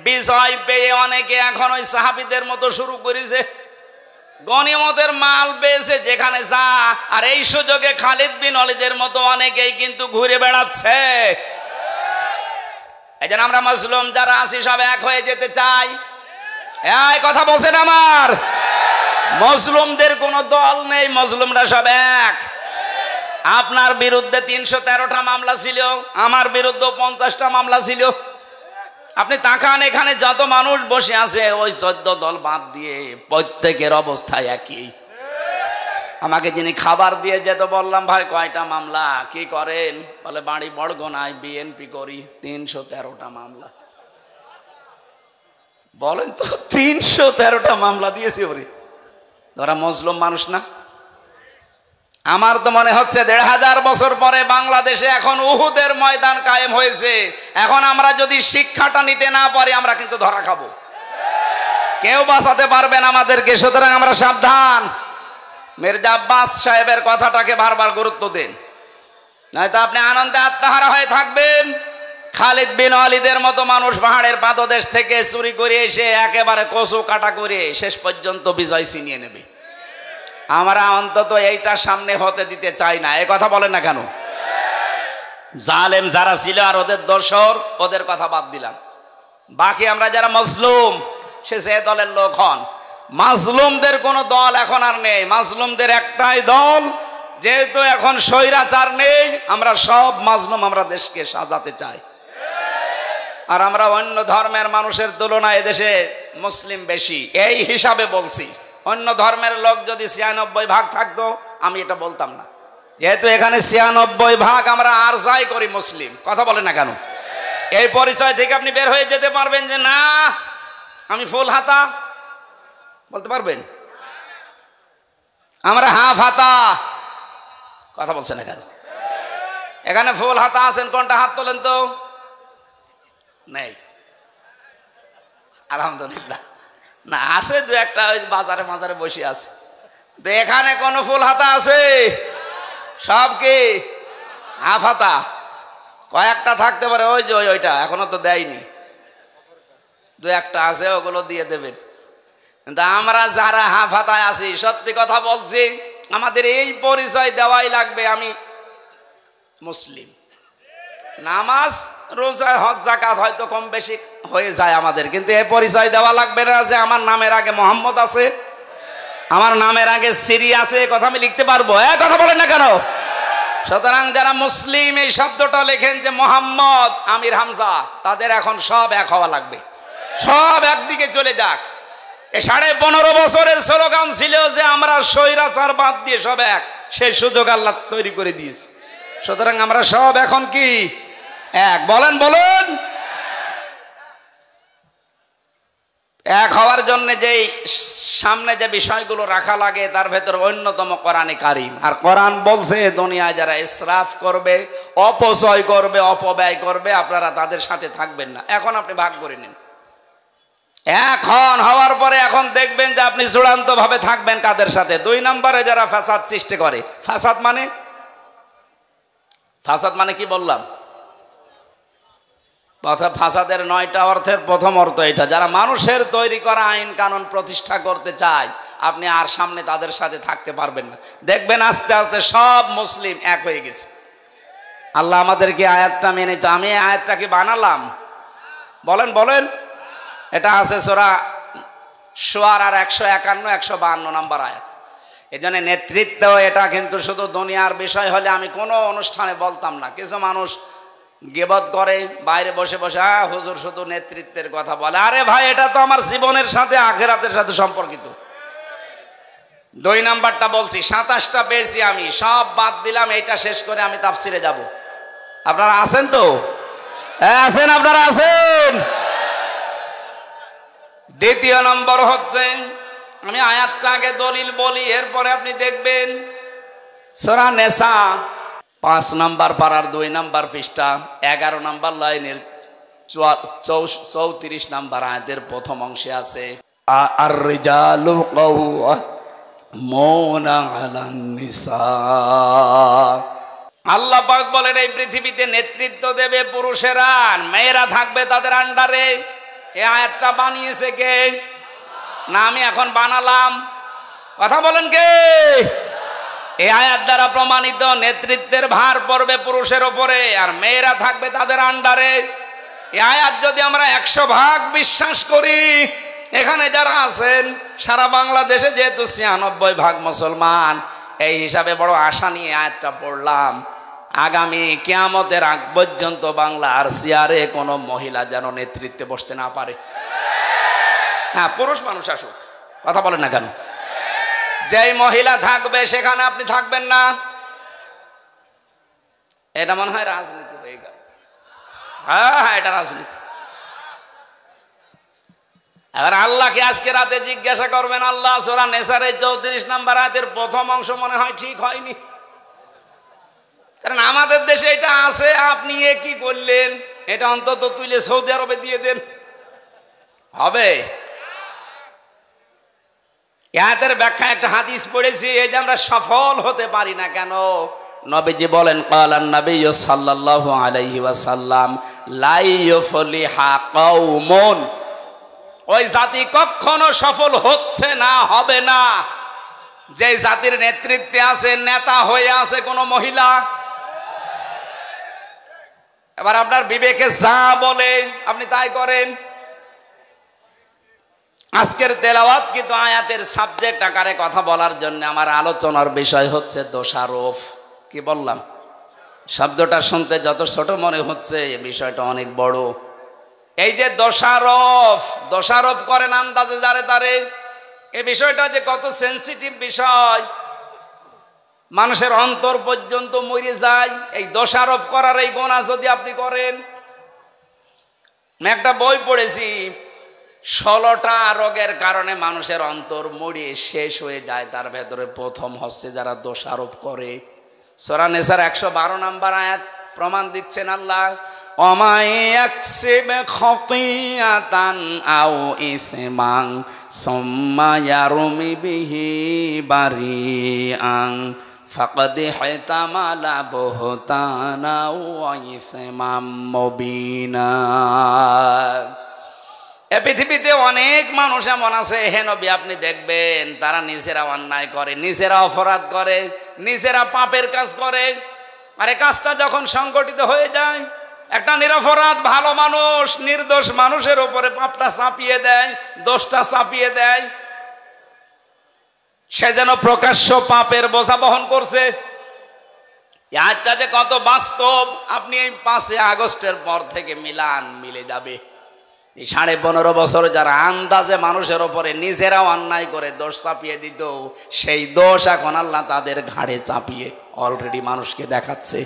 বিজয় পেয়ে অনেকে এখন ওই সাহাবীদের মতো শুরু করেছে, গনিমতের মাল পেয়েছে যেখানে যা। আর এই সুযোগে খালিদ বিন ওয়ালিদের মতো অনেকেই কিন্তু ঘুরে বেড়াচ্ছে। এই জন্য আমরা মুসলিম যারা আছি সব এক হয়ে যেতে চাই। এই কথা বলছেন আমার? মুসলিমদের কোনো দল নেই, মুসলিমরা সব এক। আপনার বিরুদ্ধে 313টা মামলা ছিল, আমার বিরুদ্ধে 50টা মামলা ছিল। আপনি তাকান, এখানে যত মানুষ বসে আছে ওই 14 দল বাদ দিয়ে প্রত্যেকের অবস্থা একই। আমাকে যিনি খাবার দিয়ে যেত, বললাম ভাই কয়টা মামলা, কি করেন? বলে বাড়ি বড়গোনায় বিএনপি করি। 313টা মামলা। বলেন তো, 313টা মামলা দিয়েছি ওরে। ওরা মুসলিম মানুষ না? আমার তো মনে হচ্ছে 1500 বছর পরে বাংলাদেশে এখন উহুদের ময়দান কায়েম হয়েছে। এখন আমরা যদি শিক্ষাটা নিতে না পারি, আমরা কিন্তু ধরা খাবো, কেউ বাঁচাতে পারবেন আমাদেরকে। সুতরাং আমরা সাবধান। মির্জা আব্বাস সাহেবের কথাটাকে বারবার গুরুত্ব দেন, নয়তো আপনি আনন্দে আত্মহারা হয়ে থাকবেন। খালিদ বিন ওয়ালিদের মতো মানুষ পাহাড়ের পাদদেশ থেকে চুরি করে এসে একেবারে কচু কাটা করে শেষ পর্যন্ত বিজয় ছিনিয়ে নেবে। আমরা অন্তত এইটা সামনে হতে দিতে চাই না। এই কথা বলেন না কেন? জালেম যারা ছিল আর ওদের দোসর, ওদের কথা বাদ দিলাম, বাকি আমরা যারা মজলুম, সে যে দলের লোক হন, মাজলুমদের কোনো দল এখন আর নেই। মাজলুমদের একটাই দল, যেহেতু এখন স্বৈরাচার নেই, আমরা সব মাজলুম, আমরা দেশকে সাজাতে চাই। আর আমরা অন্য ধর্মের মানুষের তুলনায় এদেশে মুসলিম বেশি, এই হিসাবে বলছি। অন্য ধর্মের লোক যদি 96% থাকতো, আমি এটা বলতাম না। যেহেতু এখানে 96% আমরা আর যাই করি মুসলিম, কথা বলেন না কেন? এই পরিচয় থেকে আপনি বের হয়ে যেতে পারবেন যে না আমি ফুল হাতা, বলতে পারবেন? আমরা হাফ হাতা, কথা বলছেন না কেন? এখানে ফুল হাতা আছেন, কোনটা হাত তোলেন তো? নেই, আলহামদুলিল্লাহ। না, আছে দু একটা, ওই বাজারে মাজারে বসে আছে। তো এখানে কোন ফুল হাতা আছে? সব কি হাফ হাতা? কয়েকটা থাকতে পারে, ওই যে ওইটা এখনো তো দেয়নি, দু একটা আছে, ওগুলো দিয়ে দেবেন। কিন্তু আমরা যারা হাফ হাতায় আছি, সত্যি কথা বলছি, আমাদের এই পরিচয় দেওয়াই লাগবে, আমি মুসলিম। নামাজ রোজা হজ যাকাত হয়তো কম বেশি হয়ে যায় আমাদের, কিন্তু এই পরিচয় দেওয়া লাগবে না যে আমার নামের আগে মোহাম্মদ আছে, আমার নামের আগে সিরি আছে, কথা আমি লিখতে পারবো। কথা বলেন না কেন? সুতরাং যারা মুসলিম এই শব্দটা লেখেন যে মোহাম্মদ, আমির, হামজা, তাদের এখন সব এক হওয়া লাগবে, সব একদিকে চলে যাক। এই 15.5 বছরের স্লোগান ছিল যে আমরা স্বৈরাচার বাদ দিয়ে সব এক, সেই সুযোগ আল্লাহ তৈরি করে দিয়েছে। সুতরাং আমরা সব এখন কি এক? বলেন বলেন। এক হওয়ার জন্য যেই সামনে যে বিষয়গুলো রাখা লাগে তার ভেতর অন্যতম কোরআনে কারীম। আর কোরআন বলছে দুনিয়ায় যারা ইসরাফ করবে, অপচয় করবে, অপব্যয় করবে, আপনারা তাদের সাথে থাকবেন না। এখন আপনি ভাগ করে নিন। এখন হওয়ার পরে এখন দেখবেন যে আপনি চূড়ান্ত ভাবে থাকবেন কাদের সাথে। 2 নম্বরে যারা ফাসাদ সৃষ্টি করে। ফাসাদ মানে কি বললাম? ফাসাদের 9টা অর্থের প্রথম অর্থ এটা, যারা মানুষের তৈরি করা আইন কানুন প্রতিষ্ঠা করতে চায়, আপনি আর সামনে তাদের সাথে থাকতে পারবেন না। দেখবেন আস্তে আস্তে সব মুসলিম এক হয়ে গেছে। আল্লাহ আমাদেরকে আয়াতটা মেনেছে। আমি আয়াতটা কি বানালাম? বলেন। এটা আছে সূরা শুআরার 151 152 নম্বর আয়াত। এই জন্য নেতৃত্ব এটা কিন্তু শুধু দুনিয়ার বিষয় হলে আমি কোনো অনুষ্ঠানে বলতাম না। কিছু মানুষ গীবত করে বাইরে বসে বসে, হুজুর শুধু নেতৃত্বের কথা বলে। আরে ভাই, এটা তো আমার জীবনের সাথে আখিরাতের সাথে সম্পর্কিত। 2 নাম্বারটা বলছি, 27টা পেয়েছি আমি, সব বাদ দিলাম। এইটা শেষ করে আমি তাফসিরে যাব। আপনারা আছেন তো? আছেন, আপনারা আছেন। 2 নম্বর হচ্ছে, আমি আয়াতটা আগে দলিল বলি, এরপরে আপনি দেখবেন সূরা নিসা 5 নম্বর পারার 2 নম্বর পৃষ্ঠা 11 নম্বর লাইনের 34 নম্বর আয়াতের প্রথম অংশে আছে, আর রিজালু কাওয়ামুনা আলান নিসা। আল্লাহ পাক বলেন এই পৃথিবীতে নেতৃত্ব দেবে পুরুষেরা, মেয়েরা থাকবে তাদের আন্ডারে। এই আয়াতটা বানিয়েছে কে? না আমি এখন বানালাম? কথা বলেন কে? এই আয়াত দ্বারা প্রমাণিত নেতৃত্বের ভার পড়বে পুরুষের উপরে, আর মেয়েরা থাকবে তাদের আন্ডারে। এই আয়াত যদি আমরা 100 ভাগ বিশ্বাস করি, এখানে যারা আছেন সারা বাংলাদেশে যেহেতু 96 ভাগ মুসলমান, এই হিসাবে বড় আশা নিয়ে আয়াতটা পড়লাম। আগামী কিয়ামতের আগ পর্যন্ত বাংলার চেয়ারে কোনো মহিলা যেন নেতৃত্বে বসতে না পারে। হ্যাঁ, পুরুষ মানুষ আসুক, কথা বলেন না কেন? যেই মহিলা থাকবে সেখানে আপনি থাকবেন না। এটা মনে হয় রাজনীতি হয়ে গেল। হ্যাঁ, এটা রাজনীতি। এবার আল্লাহকে আজকে রাতে জিজ্ঞাসা করবেন, আল্লাহ সূরা নিসার 34 নম্বর আয়াতের প্রথম অংশ মনে হয় ঠিক হয়নি, কারণ আমাদের দেশে এটা আছে, আপনি এ কি করলেন? এটা অন্তত তুলে সৌদি আরবে দিয়ে দেন, হবে? আয়াতের ব্যাখ্যা একটা হাদিস পড়েছি, এই যে আমরা সফল হতে পারি না কেন, নবীজি বলেন, ক্বালান নবিয়্যু সাল্লাল্লাহু আলাইহি ওয়াসাল্লাম, লা ইউফলিহা কওমুন, ওই জাতি কখনো সফল হচ্ছে না, হবে না, যে জাতির নেতৃত্বে আছে, নেতা হয়ে আছে কোনো মহিলা। এবার আপনার বিবেকে যা বলে আপনি তাই করেন। আজকের তেলাওয়াত কিন্তু আয়াতের সাবজেক্ট আকারে কথা বলার জন্য আমার আলোচনার বিষয় হচ্ছে দোষারোপ। কি বললাম? শব্দটা শুনতে যত ছোট মনে হচ্ছে, এই বিষয়টা অনেক বড়। এই যে দোষারোপ করেন আন্দাজে যারে তারে, এই বিষয়টা যে কত সেনসিটিভ বিষয়, মানুষের অন্তর পর্যন্ত মরে যায় এই দোষারোপ করার এই গুনাহ যদি আপনি করেন। আমি একটা বই পড়েছি, 16টা রোগের কারণে মানুষের অন্তর মরিয়ে শেষ হয়ে যায়, তার ভেতরে প্রথম হচ্ছে যারা দোষারোপ করে। সূরা নিসার 112 নম্বর আয়াত প্রমাণ দিচ্ছেন আল্লাহ, ওমাই ইয়াকসিব খাতিয়াতান আও ইসমান সুম্মা ইয়ারমি বিহি বারিআন ফাকাদ হিতামালা বুহতানা ওয়া ইসমান মুবিনা। এ পৃথিবীতে অনেক মানুষ এমন আছে, হে নবী আপনি দেখবেন তারা নিজেরা অন্যায় করে, নিজেরা অপরাধ করে, নিজেরা পাপের কাজ করে। আর এই কাজটা যখন সংগঠিত হয়ে যায়, একটা নিরপরাধ ভালো মানুষ নির্দোষ মানুষের উপরে পাপটা চাপিয়ে দেয়, দোষটা চাপিয়ে দেয়, সে যেন প্রকাশ্য পাপের বোঝা বহন করছে। আজটা যে কত বাস্তব, আপনি এই 5 আগস্টের পর থেকে মিলে যাবে। এই 15.5 বছর যারা আন্দাজে মানুষের ওপরে নিজেরাও অন্যায় করে দোষ চাপিয়ে দিত, সেই দোষ এখন আল্লাহ তাদের ঘাড়ে চাপিয়ে অলরেডি মানুষকে দেখাচ্ছে।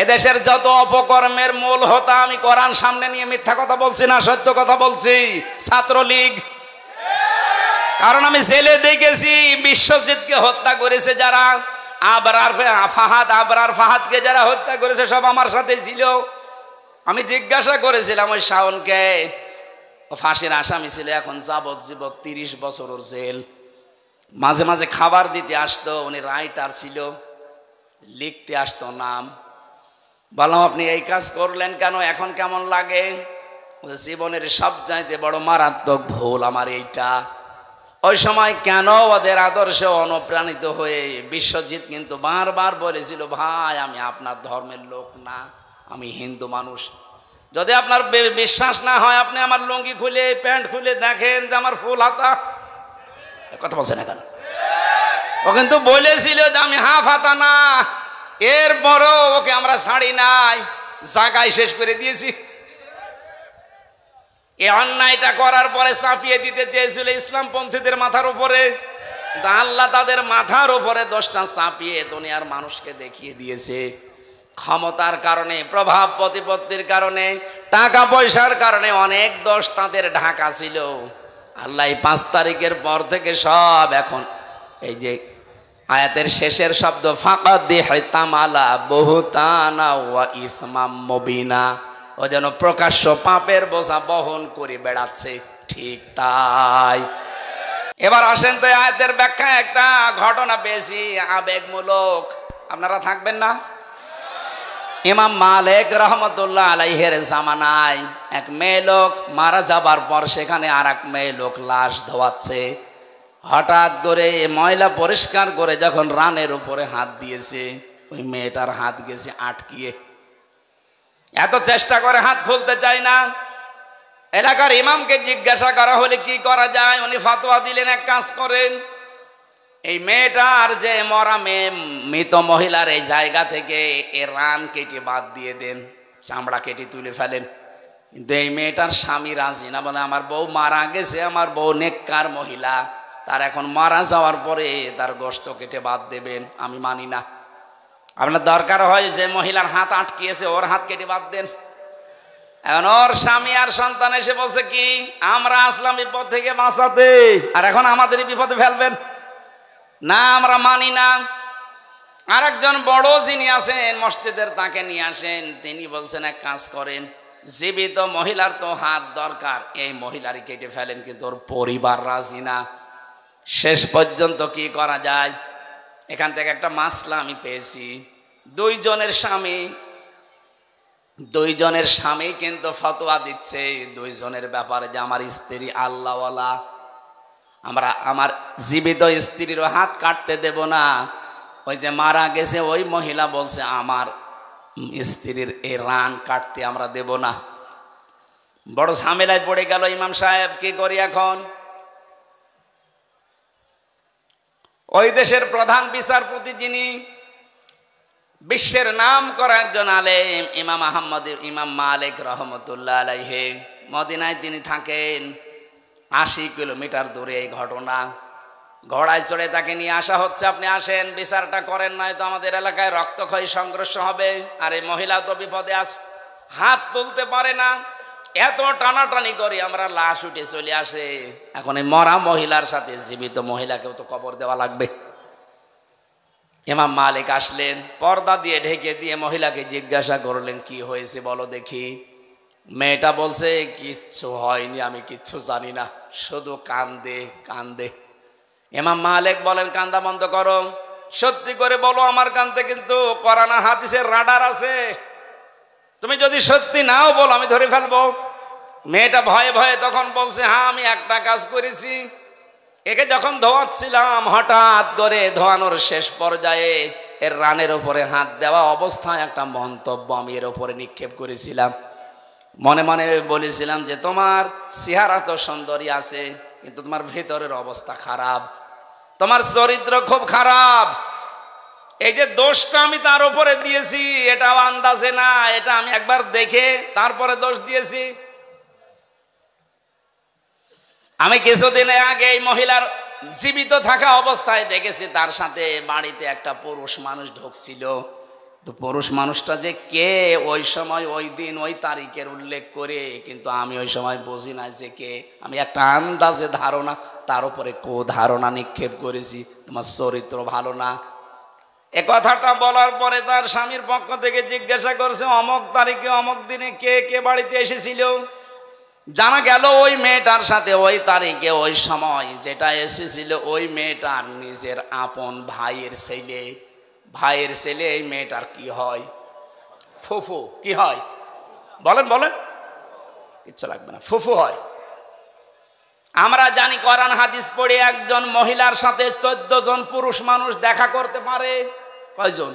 এদেশের যত অপকর্মের মূল হোতা আমি কোরআন সামনে নিয়ে মিথ্যা কথা বলছি না, সত্য কথা বলছি। ছাত্রলীগ। কারণ আমি জেলে দেখেছি বিশ্বজিৎকে হত্যা করেছে যারা, আবরার ফাহাদকে যারা হত্যা করেছে সব আমার সাথে ছিল। আমি জিজ্ঞাসা করেছিলাম ওই শাওনকে, ফাঁসির আসামি ছিল, এখন যাবজ্জীবন 30 বছর ওর জেল। মাঝে মাঝে খাবার দিতে আসতো, উনি রাইটার ছিল, লিখতে আসতো নাম। বললাম আপনি এই কাজ করলেন কেন, এখন কেমন লাগে? জীবনের সবচাইতে বড় মারাত্মক ভুল আমার এইটা। ওই সময় কেন ওদের আদর্শে অনুপ্রাণিত হয়ে বিশ্বজিৎ কিন্তু বারবার বলেছিল, ভাই আমি আপনার ধর্মের লোক না, আমি হিন্দু মানুষ। যদি আপনার বিশ্বাস না হয় আপনি আমার লুঙ্গি খুলে প্যান্ট খুলে দেখেন যে আমার ফুল হাতা। কথা বলছেন এখন? ও কিন্তু বলেছিল যে আমি হাফ হাতা না, এরপরও ওকে আমরা ছাড়ি নাই, জায়গায় শেষ করে দিয়েছি। এই অন্যায়টা করার পরে চাপিয়ে দিতে চেয়েছিল ইসলামপন্থীদের মাথার উপরে, আল্লাহ তাদের মাথার উপরে দোষটা চাপিয়ে দুনিয়ার মানুষকে দেখিয়ে দিয়েছে। ক্ষমতার কারণে, প্রভাব প্রতিপত্তির কারণে, টাকা পয়সার কারণে অনেক দোষ তাদের ঢাকা ছিল। আল্লাহ 5 তারিখের পর থেকে সব এখন এই যে আয়াতের শেষের শব্দ ফাকাদিহতামালা বুহতানা ওয়া ইসমাম মুবিনা, ও যেন প্রকাশ্য পাপের বোঝা বহন করে বেড়াচ্ছে। ঠিক তাই। এবার আসেন তো আয়াতের ব্যাখ্যা। একটা ঘটনা বেশি আবেগমূলক, আপনারা থাকবেন না? ইমাম মালিক রহমতুল্লাহ আলাইহির জামানায় এক মেয়ে লোক মারা যাবার পর সেখানে আর এক মেয়ে লোক লাশ ধোয়াচ্ছে। হঠাৎ করে ময়লা পরিষ্কার করে যখন রানের উপরে হাত দিয়েছে, ওই মেয়েটার হাত গেছে আটকিয়ে। এত চেষ্টা করে হাত খুলতে চায় না। এলাকার ইমামকে জিজ্ঞাসা করা হলে কি করা যায়, উনি ফতোয়া দিলেন এক কাজ করেন, এই মেয়েটার যে মরা মেয়ে মৃত মহিলার এই জায়গা থেকে এ রান কেটে বাদ দিয়ে দেন, চামড়া কেটে তুলে ফেলেন। কিন্তু এই মেয়েটার স্বামী রাজি না, বলে আমার বউ মারা গেছে, আমার বউ নেককার মহিলা, তার এখন মারা যাওয়ার পরে তার গোশত কেটে বাদ দেবেন, আমি মানি না। আপনার দরকার হয় যে মহিলার হাত আটকিয়েছে ওর হাত কেটে বাদ দেন। এখন ওর স্বামী আর সন্তান এসে বলছে কি, আমরা আসলাম বিপদ থেকে বাঁচাতে, আর এখন আমাদেরই বিপদে ফেলবেন না, আমরা মানি না। আর একজন বড় যিনি আছেন মসজিদের, তাকে নিয়ে আসেন। তিনি বলছেন এক কাজ করেন, জীবিত মহিলার তো হাত দরকার, এই মহিলারই কেটে ফেলেন, কিন্তু ওর পরিবার রাজি না। শেষ পর্যন্ত কি করা যায়, এখান থেকে একটা মাসলা আমি পেয়েছি। দুইজনের স্বামী কিন্তু ফতোয়া দিচ্ছে দুইজনের ব্যাপারে যে আমার স্ত্রী আল্লাহওয়ালা, আমার জীবিত স্ত্রীর হাত কাটতে দেব না। ওই যে মারা গেছে ওই মহিলা বলছে আমার স্ত্রীর এই রান কাটতে আমরা দেব না। বড় ঝামেলায় পড়ে গেল ইমাম সাহেব, কি করি এখন? ওই দেশের প্রধান বিচারপতি, যিনি বিশ্বের নাম করা একজন আলেম, ইমাম মালিক রহমতুল্লাহ আলাইহি, মদিনায় তিনি থাকেন। 80 কিলোমিটার দূরে এই ঘটনা। ঘোড়ায় চড়ে তাকে নিয়ে আসা হচ্ছে, আপনি আসেন বিচারটা করেন, নয় তো আমাদের এলাকায় রক্তক্ষয়ী সংঘর্ষ হবে। আর এই মহিলা তো বিপদে আছে, হাত তুলতে পারে না। এত টানাটানি করি আমরা, লাশ উঠে চলে আসে। এখন এই মরা মহিলার সাথে জীবিত মহিলাকেও তো কবর দেওয়া লাগবে। ইমাম মালিক আসলেন, পর্দা দিয়ে ঢেকে দিয়ে মহিলাকে জিজ্ঞাসা করলেন, কি হয়েছে বলো দেখি। মেয়েটা বলছে, কিচ্ছু হয়নি, আমি কিচ্ছু জানি না, শুধু কান্দে কান্দে। ইমাম মালিক বলেন, কান্দা বন্ধ করো, সত্যি করে বলো আমার কান্দে কিন্তু কোরআন আর হাদিসের রাডার আছে, তুমি যদি সত্যি নাও বলো আমি ধরে ফেলবো। মেয়েটা ভয়ে ভয়ে তখন বলছে, হ্যাঁ আমি একটা কাজ করেছি। একে যখন ধোয়াচ্ছিলাম হঠাৎ করে ধোয়ানোর শেষ পর্যায়ে এর রানের উপরে হাত দেওয়া অবস্থায় একটা মন্তব্য আমি এর উপরে নিক্ষেপ করেছিলাম। মনে মনে বলেছিলাম যে তোমার চেহারা তো সুন্দরী আছে, কিন্তু তোমার ভেতরের অবস্থা খারাপ, তোমার চরিত্র খুব খারাপ। এই যে দোষটা আমি তার উপরে দিয়েছি, এটা আন্দাজে না, এটা আমি একবার দেখে তারপরে দোষ দিয়েছি। আমি কিছুদিন আগে এই মহিলার জীবিত থাকা অবস্থায় দেখেছি তার সাথে বাড়িতে একটা পুরুষ মানুষ ঢুকছিল। তো পুরুষ মানুষটা যে কে ওই সময় ওই দিন ওই তারিখের উল্লেখ করে, কিন্তু আমি ওই সময় বুঝি না যে কে। আমি একটা আন্দাজে ধারণা, তার উপরে ধারণা নিক্ষেপ করেছি, তোমার চরিত্র ভালো না। এ কথাটা বলার পরে তার স্বামীর পক্ষ থেকে জিজ্ঞাসা করছে, অমক তারিখে অমক দিনে কে কে বাড়িতে এসেছিল? জানা গেল ওই মেয়েটার সাথে ওই তারিখে ওই সময় যেটা এসেছিল ওই মেয়েটার নিজের আপন ভাইয়ের ছেলে। ভাইয়ের ছেলে এই মেয়েটার কি হয়? ফুফু। কি হয় বলেন? বলেন, কিচ্ছু লাগবে না, ফুফু হয়। আমরা জানি কোরআন হাদিস পড়ে একজন মহিলার সাথে 14 জন পুরুষ মানুষ দেখা করতে পারে। কয়জন?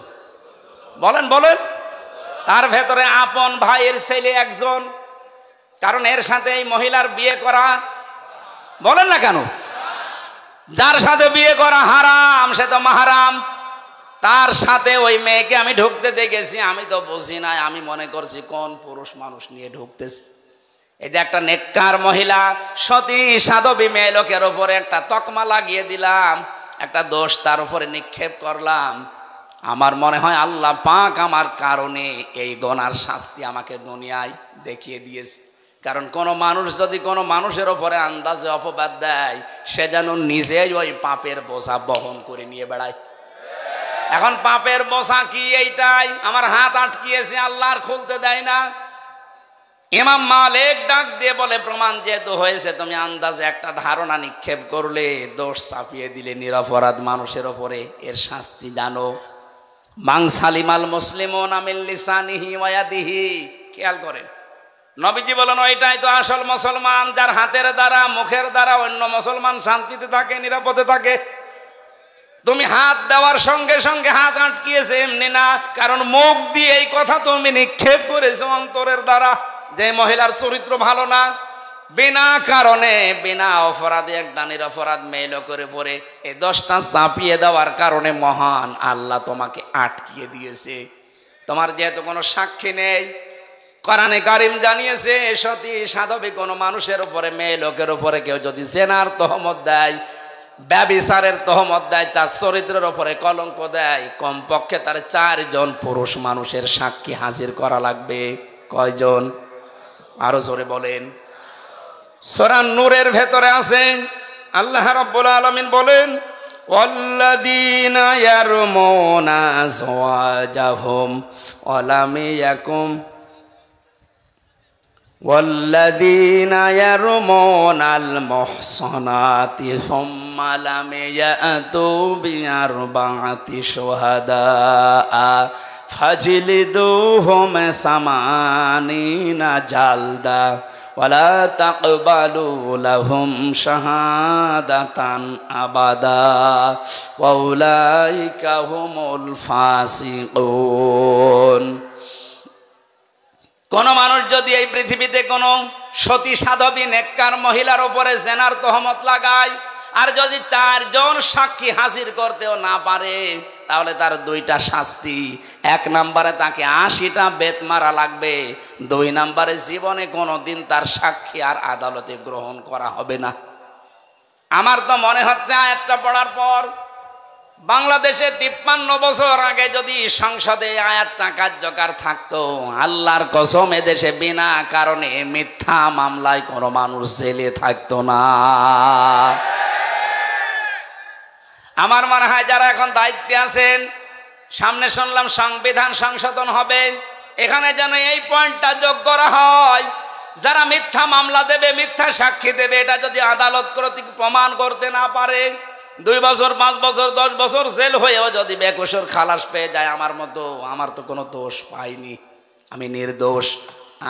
বলেন বলেন। তার ভেতরে আপন ভাইয়ের ছেলে একজন, কারণ এর সাথে এই মহিলার বিয়ে করা, বলেন না কেন? যার সাথে বিয়ে করা হারাম সে তো মাহারাম। তার সাথে ওই মেয়েকে আমি ঢুকতে দেখেছি, আমি তো বুঝি নাই, আমি মনে করছি কোন পুরুষ মানুষ নিয়ে ঢুকতেছে। এই যে একটা নেককার মহিলা সতী সাধবী মেয়ে লোকের ওপরে একটা তকমা লাগিয়ে দিলাম, একটা দোষ তার উপরে নিক্ষেপ করলাম। আমার মনে হয় আল্লাহ পাক আমার কারণে এই গুনার শাস্তি আমাকে দুনিয়ায় দেখিয়ে দিয়েছে। কারণ কোনো মানুষ যদি কোনো মানুষের ওপরে আন্দাজে অপবাদ দেয়, সে যেন নিজেই ওই পাপের বোঝা বহন করে নিয়ে বেড়ায়। এখন পাপের বোঝা কি? এইটাই আমার হাত আটকিয়েছে, আল্লাহ আর খুলতে দেয় না। ইমাম মালিক ডাক দিয়ে বলে, প্রমাণ যেহেতু হয়েছে, তুমি আন্দাজে একটা ধারণা নিক্ষেপ করলে, দোষ চাপিয়ে দিলে নিরপরাধ মানুষের ওপরে, এর শাস্তি জানো। মান সালিমাল মুসলিমুনা মিন লিসানিহি ওয়া ইয়াদিহি। খেয়াল করেন, নবীজি বলেন ওইটাই তো আসল মুসলমান, যার হাতের দ্বারা মুখের দ্বারা অন্য মুসলমান শান্তিতে থাকে, নিরাপদে থাকে। তুমি হাত দেওয়ার সঙ্গে সঙ্গে হাত আটকিয়েছে এমনি না, কারণ মুখ দিয়ে এই কথা তুমি নিক্ষেপ করেছো অন্তরের দ্বারা যে মহিলার চরিত্র ভালো না। বিনা কারণে বিনা অপরাধে একটা নিরপরাধ মেয়ে লোকের উপরে এই 10টা চাপিয়ে দেওয়ার কারণে মহান আল্লাহ তোমাকে আটকিয়ে দিয়েছে। তোমার যেহেতু কোনো সাক্ষী নেই, কোরআনে কারিম জানিয়েছে সতী সাধবী কোনো মানুষের উপরে, মেয়ে লোকের উপরে কেউ যদি জেনার তহমত দেয়, ব্যভিচারের তহমত দেয়, তার চরিত্রের উপরে কলঙ্ক দেয়, কমপক্ষে তার 4 জন পুরুষ মানুষের সাক্ষী হাজির করা লাগবে। কয়জন? আরো জোরে বলেন। সূরা নূরের ভেতরে আছে, আল্লাহ রাব্বুল আলামিন বলেন, ওয়াল্লাযীনা ইয়ারমুনা আযওয়াজাহুম ওয়া লাম ইয়াকুম والذين يرمون المحصنات ثم لم يأتوا بأربعة شهداء فاجلدوهم 80 جلدة ولا تقبلوا لهم شهادة أبدا وأولئك هم الفاسقون। কোন মানুষ যদি এই পৃথিবীতে কোনো সতী সাধবী নেককার মহিলার উপরে জেনার তহমত লাগায়, আর যদি 4 জন সাক্ষী হাজির করতেও না পারে, তাহলে তার 2টা শাস্তি। 1 নম্বরে তাকে 80টা বেত মারা লাগবে। 2 নম্বরে জীবনে কোনোদিন তার সাক্ষী আর আদালতে গ্রহণ করা হবে না। আমার তো মনে হচ্ছে আয়াতটা পড়ার পর বাংলাদেশে 53 বছর আগে যদি সংসদে আয়াতটা কার্যকর থাকতো, আল্লাহর কসম এদেশে বিনা কারণে মিথ্যা মামলায় কোনো মানুষ জেলে থাকতো না। আমার মনে হয় যারা এখন দায়িত্বে আছেন, সামনে শুনলাম সংবিধান সংশোধন হবে, এখানে যেন এই পয়েন্টটা যোগ করা হয়, যারা মিথ্যা মামলা দেবে, মিথ্যা সাক্ষী দেবে, এটা যদি আদালত কর্তৃক প্রমাণ করতে না পারে, 2 বছর 5 বছর 10 বছর জেল হয়েও যদি বেকসুর খালাস পেয়ে যায়, আমার তো কোনো দোষ পাইনি, আমি নির্দোষ,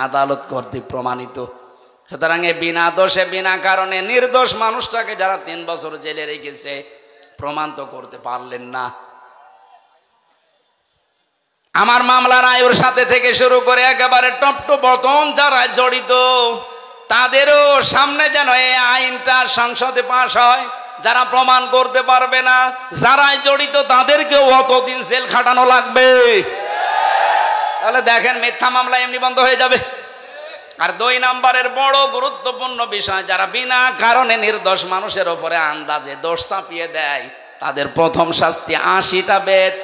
আদালত কর্তৃক প্রমাণিত। সুতরাং বিনা দোষে বিনা কারণে নির্দোষ মানুষটাকে যারা 3 বছর জেলে রেখেছে, প্রমাণ তো করতে পারলেন না। আমার মামলার আয়ুর সাথে থেকে শুরু করে একেবারে টপ টু বটম যারা জড়িত, তাদেরও সামনে যেন এই আইনটা সংসদে পাশ হয়। যারা প্রমাণ করতে পারবে না, যারাই জড়িত, তাদেরকেও অতদিন জেল খাটানো লাগবে। তাহলে দেখেন মিথ্যা মামলা এমনি বন্ধ হয়ে যাবে। আর 2 নম্বরের বড় গুরুত্বপূর্ণ বিষয়, যারা বিনা কারণে নির্দোষ মানুষের উপরে আন্দাজে দোষ চাপিয়ে দেয়, তাদের প্রথম শাস্তি 80টা বেত।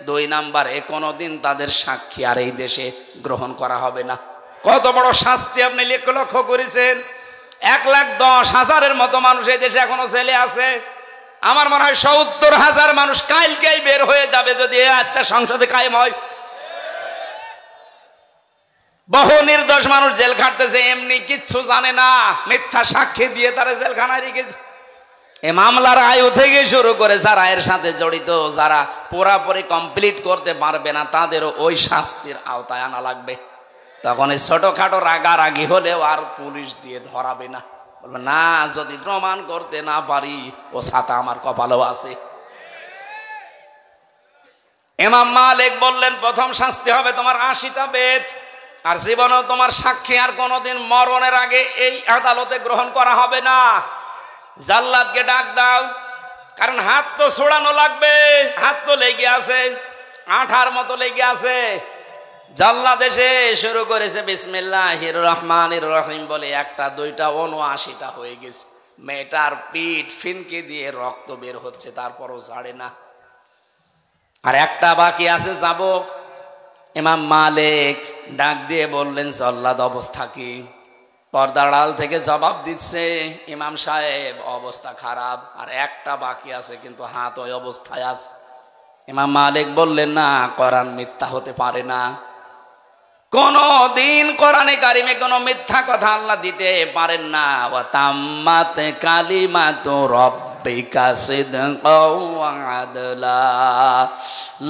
2 নাম্বারে কোনোদিন তাদের সাক্ষী আর এই দেশে গ্রহণ করা হবে না। কত বড় শাস্তি আপনি লক্ষ্য করেছেন? 1,10,000-এর মতো মানুষ এই দেশে এখনো জেলে আছে। আমার মনে হয় 70,000 মানুষ কালকেই বের হয়ে যাবে যদি আচ্ছা সংসদে কায়েম হয়। বহু নির্দোষ মানুষ জেল খাটতেছে, এমনি কিচ্ছু জানে না, মিথ্যা সাক্ষী দিয়ে তারা জেলখানায় রেখেছে। এই মামলার আয়ু থেকে শুরু করে যারা এর সাথে জড়িত, যারা পুরাপুরি কমপ্লিট করতে পারবে না, তাদেরও ওই শাস্তির আওতায় আনা লাগবে। তখন এই ছোটখাটো রাগারাগি হলেও আর পুলিশ দিয়ে ধরাবে না, বলবে না যদি প্রমাণ করতে না পারি ও ছাতা আমার কপালেও আছে। ইমাম মালিক বললেন প্রথম শাস্তি হবে তোমার 80টা বেত, আর জীবনেও তোমার সাক্ষী আর কোনোদিন মরণের আগে এই আদালতে গ্রহণ করা হবে না। জাল্লাদকে ডাক দাও, কারণ হাত তো ছোড়ানো লাগবে, হাত তো লেগে আছে, আঠার মতো লেগে আছে। জাল্লাদ এসে শুরু করেছে বিসমিল্লাহির রহমানির রহিম বলে, 1টা 2টা 79টা হয়ে গেছে। মেয়েটার পিঠ ফিনকে দিয়ে রক্ত বের হচ্ছে, তারপরও ছাড়ে না। আর একটা বাকি আছে যাবক। ইমাম মালিক ডাক দিয়ে বললেন জাল্লাদ অবস্থা কি? পর্দার আড়াল থেকে জবাব দিচ্ছে, ইমাম সাহেব অবস্থা খারাপ, আর একটা বাকি আছে কিন্তু হাত ওই অবস্থায় আছে। ইমাম মালিক বললেন না, কোরআন মিথ্যা হতে পারে না, কোনো দিন কোরআনে কারিমে কোনো মিথ্যা কথা আল্লাহ দিতে পারেন না। ওয়া তাম্মাত কালিমাতু রাব্বিকা সিদকাও ওয়া আদলা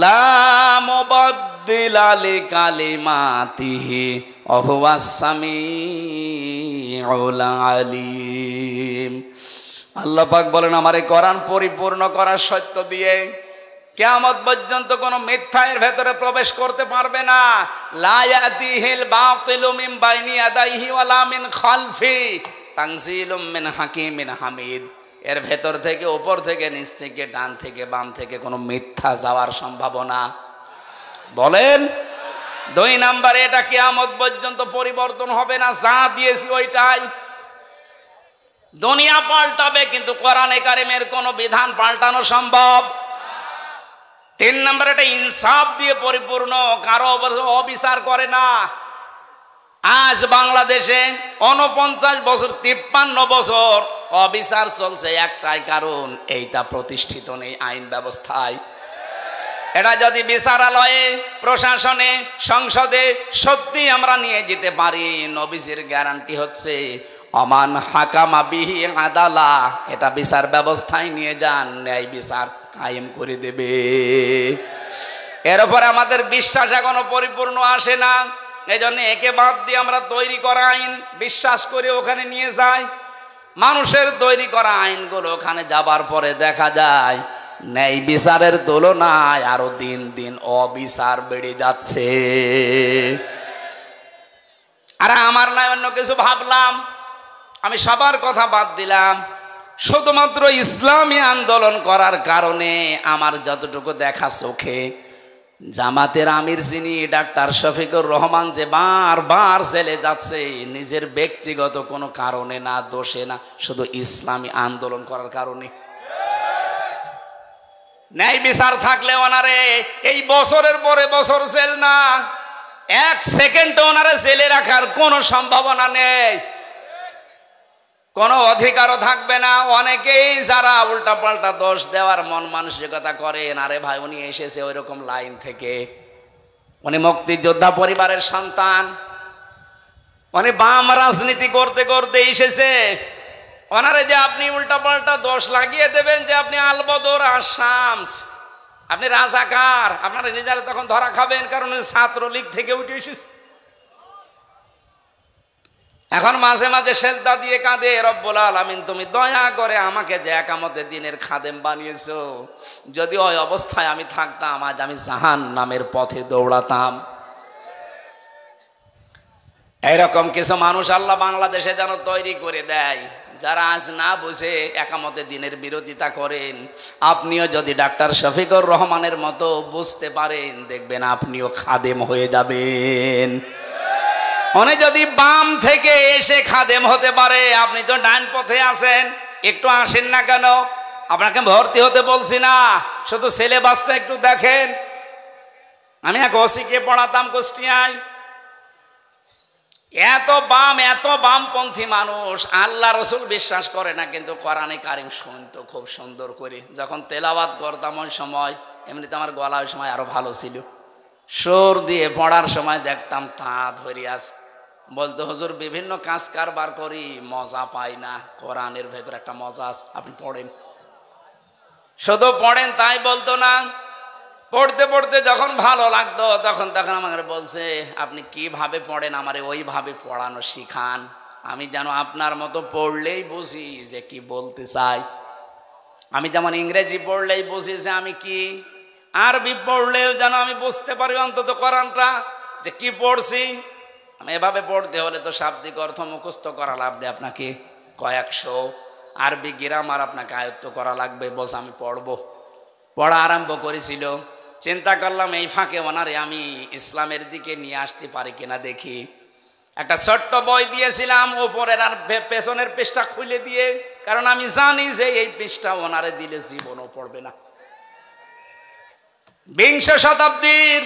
লা মুবাদদিলা লিকালিমাতিহি ওয়া হুয়াস সামিউল আলিম। আল্লাহ পাক বলেন আমার এই কোরআন পরিপূর্ণ করার সত্য দিয়ে কিয়ামত পর্যন্ত কোনো মিথ্যা এর ভেতরে প্রবেশ করতে পারবে না। লা ইয়াতিহিল বাতিলু মিন বাইনি ইয়াদাইহি ওয়ালা মিন খালফি তানজিলুম মিন হাকিমিন হামিদ। এর ভেতর থেকে, উপর থেকে, নিচ থেকে, ডান থেকে, বাম থেকে কোনো মিথ্যা যাওয়ার সম্ভাবনা বলেন। 2 নাম্বারে এটা কিয়ামত পর্যন্ত পরিবর্তন হবে না, যা দিয়েছি ওইটাই। দুনিয়া পাল্টাবে কিন্তু কোরআনে কারিমের কোনো বিধান পাল্টানো সম্ভব। 3 নম্বর এটা ইনসাফ দিয়ে পরিপূর্ণ, কারো অবিচার করে না। আজ বাংলাদেশে 49 বছর 53 বছর অবিচার চলছে, একটাই কারণ, এইটা প্রতিষ্ঠিত নেই আইন ব্যবস্থায়। এটা যদি বিচারালয়ে, প্রশাসনে, সংসদে সত্যি আমরা নিয়ে যেতে পারি, নবীজির গ্যারান্টি হচ্ছে অমান হাকামা বিহি আদালা, এটা বিচার ব্যবস্থায় নিয়ে যান, ন্যায় বিচার কায়েম করে দেবে। এর উপরে আমাদের বিশ্বাস এখনো পরিপূর্ণ আসে না, এই জন্য একে বাদ দিয়ে আমরা তৈরি করা আইন বিশ্বাস করে ওখানে নিয়ে যাই। মানুষের তৈরি করা আইনগুলো ওখানে যাবার পরে দেখা যায় ন্যায় বিচারের তুলনায় আরো দিন দিন অবিচার বেড়ে যাচ্ছে। আর আমার না অন্য কিছু ভাবলাম, আমি সবার কথা বাদ দিলাম, শুধুমাত্র ইসলামী আন্দোলন করার কারণে আমার যতটুকু দেখা চোখে, জামাতের আমির যিনি ডাক্তার শফিকুর রহমান যে বারবার জেলে যাচ্ছে, নিজের ব্যক্তিগত কোনো কারণে না, দোষে না, শুধু ইসলামী আন্দোলন করার কারণে। ন্যায় বিচার থাকলে ওনারে এই বছরের পরে বছর জেল না, 1 সেকেন্ডে ওনারে জেলে রাখার কোনো সম্ভাবনা নেই, কোনো অধিকারও থাকবে না। অনেকেই যারা উল্টাপাল্টা দোষ দেওয়ার মন মানসিকতা করেন, আরে ভাই উনি এসেছে ওই রকম লাইন থেকে, উনি মুক্তিযোদ্ধা পরিবারের সন্তান, উনি বাম রাজনীতি করতে করতে এসেছে, ওনারে যে আপনি উল্টাপাল্টা দোষ লাগিয়ে দেবেন যে আপনি আলবদর আসামস, আপনি রাজাকার, আপনারা নিজেরা তখন ধরা খাবেন, কারণ ছাত্রলীগ থেকে উঠে এসেছে। এখন মাঝে মাঝে সেজদা দিয়ে কাঁদে, রব্বুল আলামিন তুমি দয়া করে আমাকে যে একামতে দিনের খাদেম বানিয়েছো, যদি ওই অবস্থায় আমি থাকতাম আজ আমি জাহান্নামের পথে দৌড়াতাম। এইরকম কিছু মানুষ আল্লাহ বাংলাদেশে যেন তৈরি করে দেয়, যারা আজ না বুঝে একামতে দিনের বিরোধিতা করেন। আপনিও যদি ডাক্তার শফিকুর রহমানের মতো বুঝতে পারেন, দেখবেন আপনিও খাদেম হয়ে যাবেন। উনি যদি বাম থেকে এসে খাদেম হতে পারে, আপনি তো ডান পথে আছেন, একটু আসেন না কেন? আপনাকে ভর্তি হতে বলছি না, শুধু সিলেবাসটা একটু দেখেন। আমি এক ওসিকে পড়াতাম কুষ্টিয়ায়। এত বামপন্থী মানুষ, আল্লাহ রসুল বিশ্বাস করে না, কিন্তু কোরআনে কারিম শুনতো খুব সুন্দর করে। যখন তেলাওয়াত করতাম ওই সময়, এমনিতে আমার গলা ওই সময় আরো ভালো ছিল, সুর দিয়ে পড়ার সময় দেখতাম তা ধরে আছে। বলতো হুজুর বিভিন্ন কাজ কারবার করি, মজা পাই না, কোরআনের ভেতর একটা মজা আছে, আপনি পড়েন। শুধু পড়েন তাই বলতো না, পড়তে পড়তে যখন ভালো লাগতো তখন আমাকে বলছে, আপনি কিভাবে পড়েন, আমারে ওইভাবে পড়ানো শিখান, আমি যেন আপনার মতো পড়লেই বুঝি যে কি বলতে চাই। আমি যেমন ইংরেজি পড়লেই বুঝি যে আমি কি, আরবি পড়লেও যেন আমি বুঝতে পারি অন্তত কোরআনটা যে কি পড়ছি। আমি এভাবে পড়তে হলে তো শাব্দিক অর্থ মুখস্থ করা লাগবে আপনাকে, কয়েকশো আরবি গ্রামার আপনাকে আয়ত্ত করা লাগবে। বলছে আমি পড়বো। পড়া আরম্ভ করেছিল। চিন্তা করলাম এই ফাঁকে ওনারে আমি ইসলামের দিকে নিয়ে আসতে পারি কিনা দেখি। একটা ছোট্ট বই দিয়েছিলাম, ওপরের আর পেছনের পৃষ্ঠা খুলে দিয়ে, কারণ আমি জানি যে এই পৃষ্ঠা ওনারে দিলে জীবনও পড়বে না। বিংশ শতাব্দীর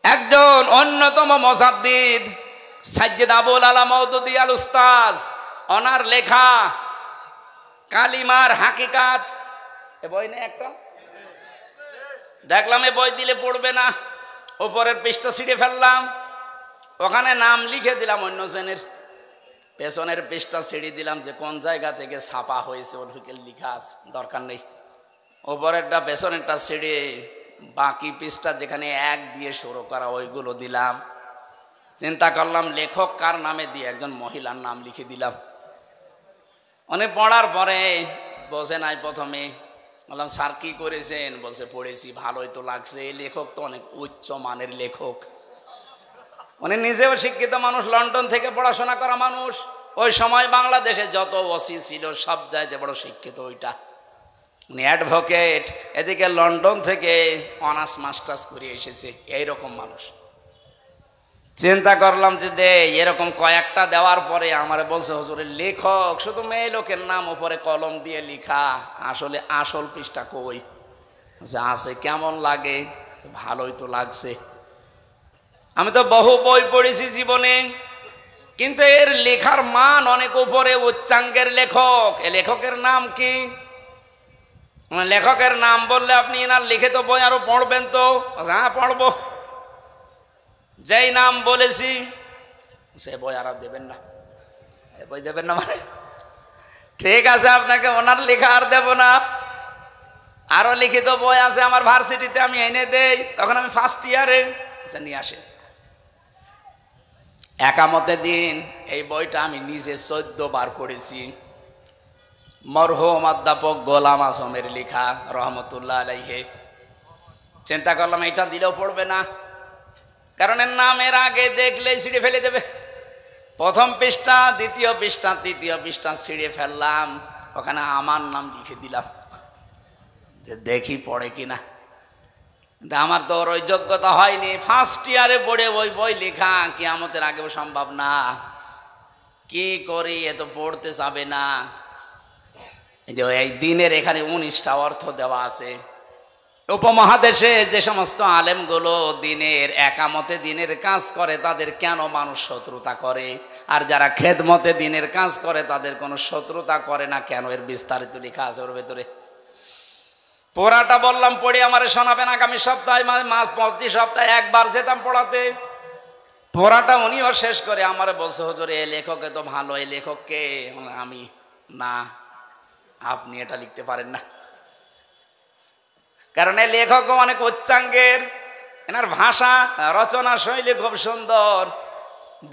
একজন অন্যতম মুজাদ্দিদ সাইয়্যিদ আবুল আলা মওদুদী আল উস্তাজ, ওনার লেখা কালিমার হাকিকাত, এ বই নেই একটা, দেখলাম এ বই দিলে পড়বে না, ওপরের পৃষ্ঠা ছিঁড়ে ফেললাম, ওখানে নাম লিখে দিলাম অন্য জনের, পেছনের পৃষ্ঠা ছিঁড়ে দিলাম যে কোন জায়গা থেকে ছাপা হয়েছে ওদিকে লেখা আছে, দরকার নেই। ওপরেরটা পেছনেরটা ছিঁড়ে বাকি পৃষ্ঠা যেখানে এক দিয়ে শুরু করা ওইগুলো দিলাম। চিন্তা করলাম লেখক কার নামে দিয়ে একজন মহিলার নাম লিখে দিলাম। অনেক পড়ার পরে বসে নাই, প্রথমে বললাম স্যার কি করেছেন, বলছে পড়েছি, ভালোই তো লাগছে, এই লেখক তো অনেক উচ্চ মানের লেখক। উনি নিজেও শিক্ষিত মানুষ, লন্ডন থেকে পড়াশোনা করা মানুষ। ওই সময় বাংলাদেশে যত ওসি ছিল সব চাইতে বড় শিক্ষিত ওইটা, উনি অ্যাডভোকেট, এদিকে লন্ডন থেকে অনার্স মাস্টার্স করে এসেছে, এইরকম মানুষ। চিন্তা করলাম যে দে, এরকম কয়েকটা দেওয়ার পরে আমার বলছে হুজুরের লেখক শুধু মেয়ে লোকের নাম উপরে কলম দিয়ে লিখা, আসলে আসল পৃষ্ঠা কই আছে, কেমন লাগে, ভালোই তো লাগছে। আমি তো বহু বই পড়েছি জীবনে, কিন্তু এর লেখার মান অনেক উপরে, উচ্চাঙ্গের লেখক। এ লেখকের নাম কি? লেখকের নাম বললে আপনি এনার লিখিত বই আরো পড়বেন তো? হ্যাঁ পড়বো। যেই নাম বলেছি সে বই আর দেবেন না, বই দেবেন না মানে ঠিক আছে, আপনাকে ওনার লেখা আর দেব না। আরো লিখিত বই আছে আমার ভার্সিটিতে, আমি এনে দেই, তখন আমি ফার্স্ট ইয়ারে, নিয়ে আসে। একামতের দিন এই বইটা আমি নিজে 14 বার পড়েছি। মরহুম অধ্যাপক গোলাম আজমের লেখা রহমতুল্লাহ আলাইহি। চিন্তা করলাম এটা দিলেও পড়বে না, কারণ এর নামের আগে দেখলেই ছিঁড়ে ফেলে দেবে। প্রথম পৃষ্ঠা, দ্বিতীয় পৃষ্ঠা, তৃতীয় পৃষ্ঠা ছিঁড়ে ফেললাম, ওখানে আমার নাম লিখে দিলাম যে দেখি পড়ে কিনা। কিন্তু আমার তো ওই যোগ্যতা হয়নি, ফার্স্ট ইয়ারে পড়ে ওই বই লেখা কিয়ামতের আগেও সম্ভব না। কি করি, এ তো পড়তে যাবে না। এই দিনের এখানে 19টা অর্থ দেওয়া আছে। উপমহাদেশে যে সমস্ত আলেমগুলো দিনের একামতে দিনের কাজ করে তাদের কেন মানুষ শত্রুতা করে, আর যারা খেদমতে দিনের কাজ করে তাদের কোনো শত্রুতা করে না কেন, এর বিস্তারিত লেখা আছে ওর ভেতরে। পড়াটা বললাম পড়ে আমার শোনাবেন আগামী সপ্তাহে, প্রতি সপ্তাহে একবার যেতাম পড়াতে। পড়াটা উনিও শেষ করে আমার বলছে হুজুর এ লেখকে তো ভালো, এই লেখককে। আমি না, আপনি এটা লিখতে পারেন না, কারণ এই লেখকও অনেক উচ্চাঙ্গের, এনার ভাষা রচনা শৈলী খুব সুন্দর।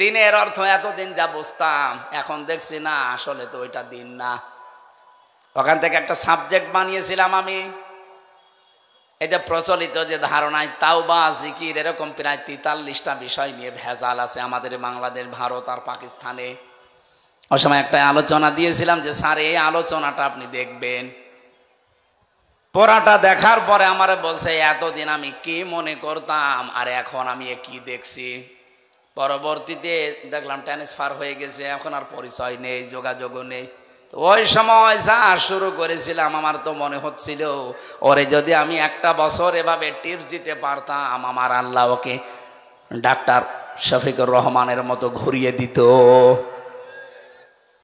দিনের অর্থ এতদিন যা বুঝতাম এখন দেখছি না, আসলে তো ওইটা দিন না। ওখান থেকে একটা সাবজেক্ট বানিয়েছিলাম আমি। এই যে প্রচলিত যে ধারণায় তাওবা, জিকির, এরকম প্রায় 43টা বিষয় নিয়ে ভেজাল আছে আমাদের বাংলাদেশ, ভারত আর পাকিস্তানে। ওই সময় একটা আলোচনা দিয়েছিলাম যে স্যার এই আলোচনাটা আপনি দেখবেন। পড়াটা দেখার পরে আমারে বলছে এতদিন আমি কি মনে করতাম আর এখন আমি কি দেখছি। পরবর্তীতে দেখলাম ট্রান্সফার হয়ে গেছে, এখন আর পরিচয় নেই, যোগাযোগও নেই। ওই সময় যা শুরু করেছিলাম আমার তো মনে হচ্ছিল ওরে যদি আমি একটা বছর এভাবে টিপস দিতে পারতাম আমার আল্লাহ ওকে ডাক্তার শফিকুর রহমানের মতো ঘুরিয়ে দিত।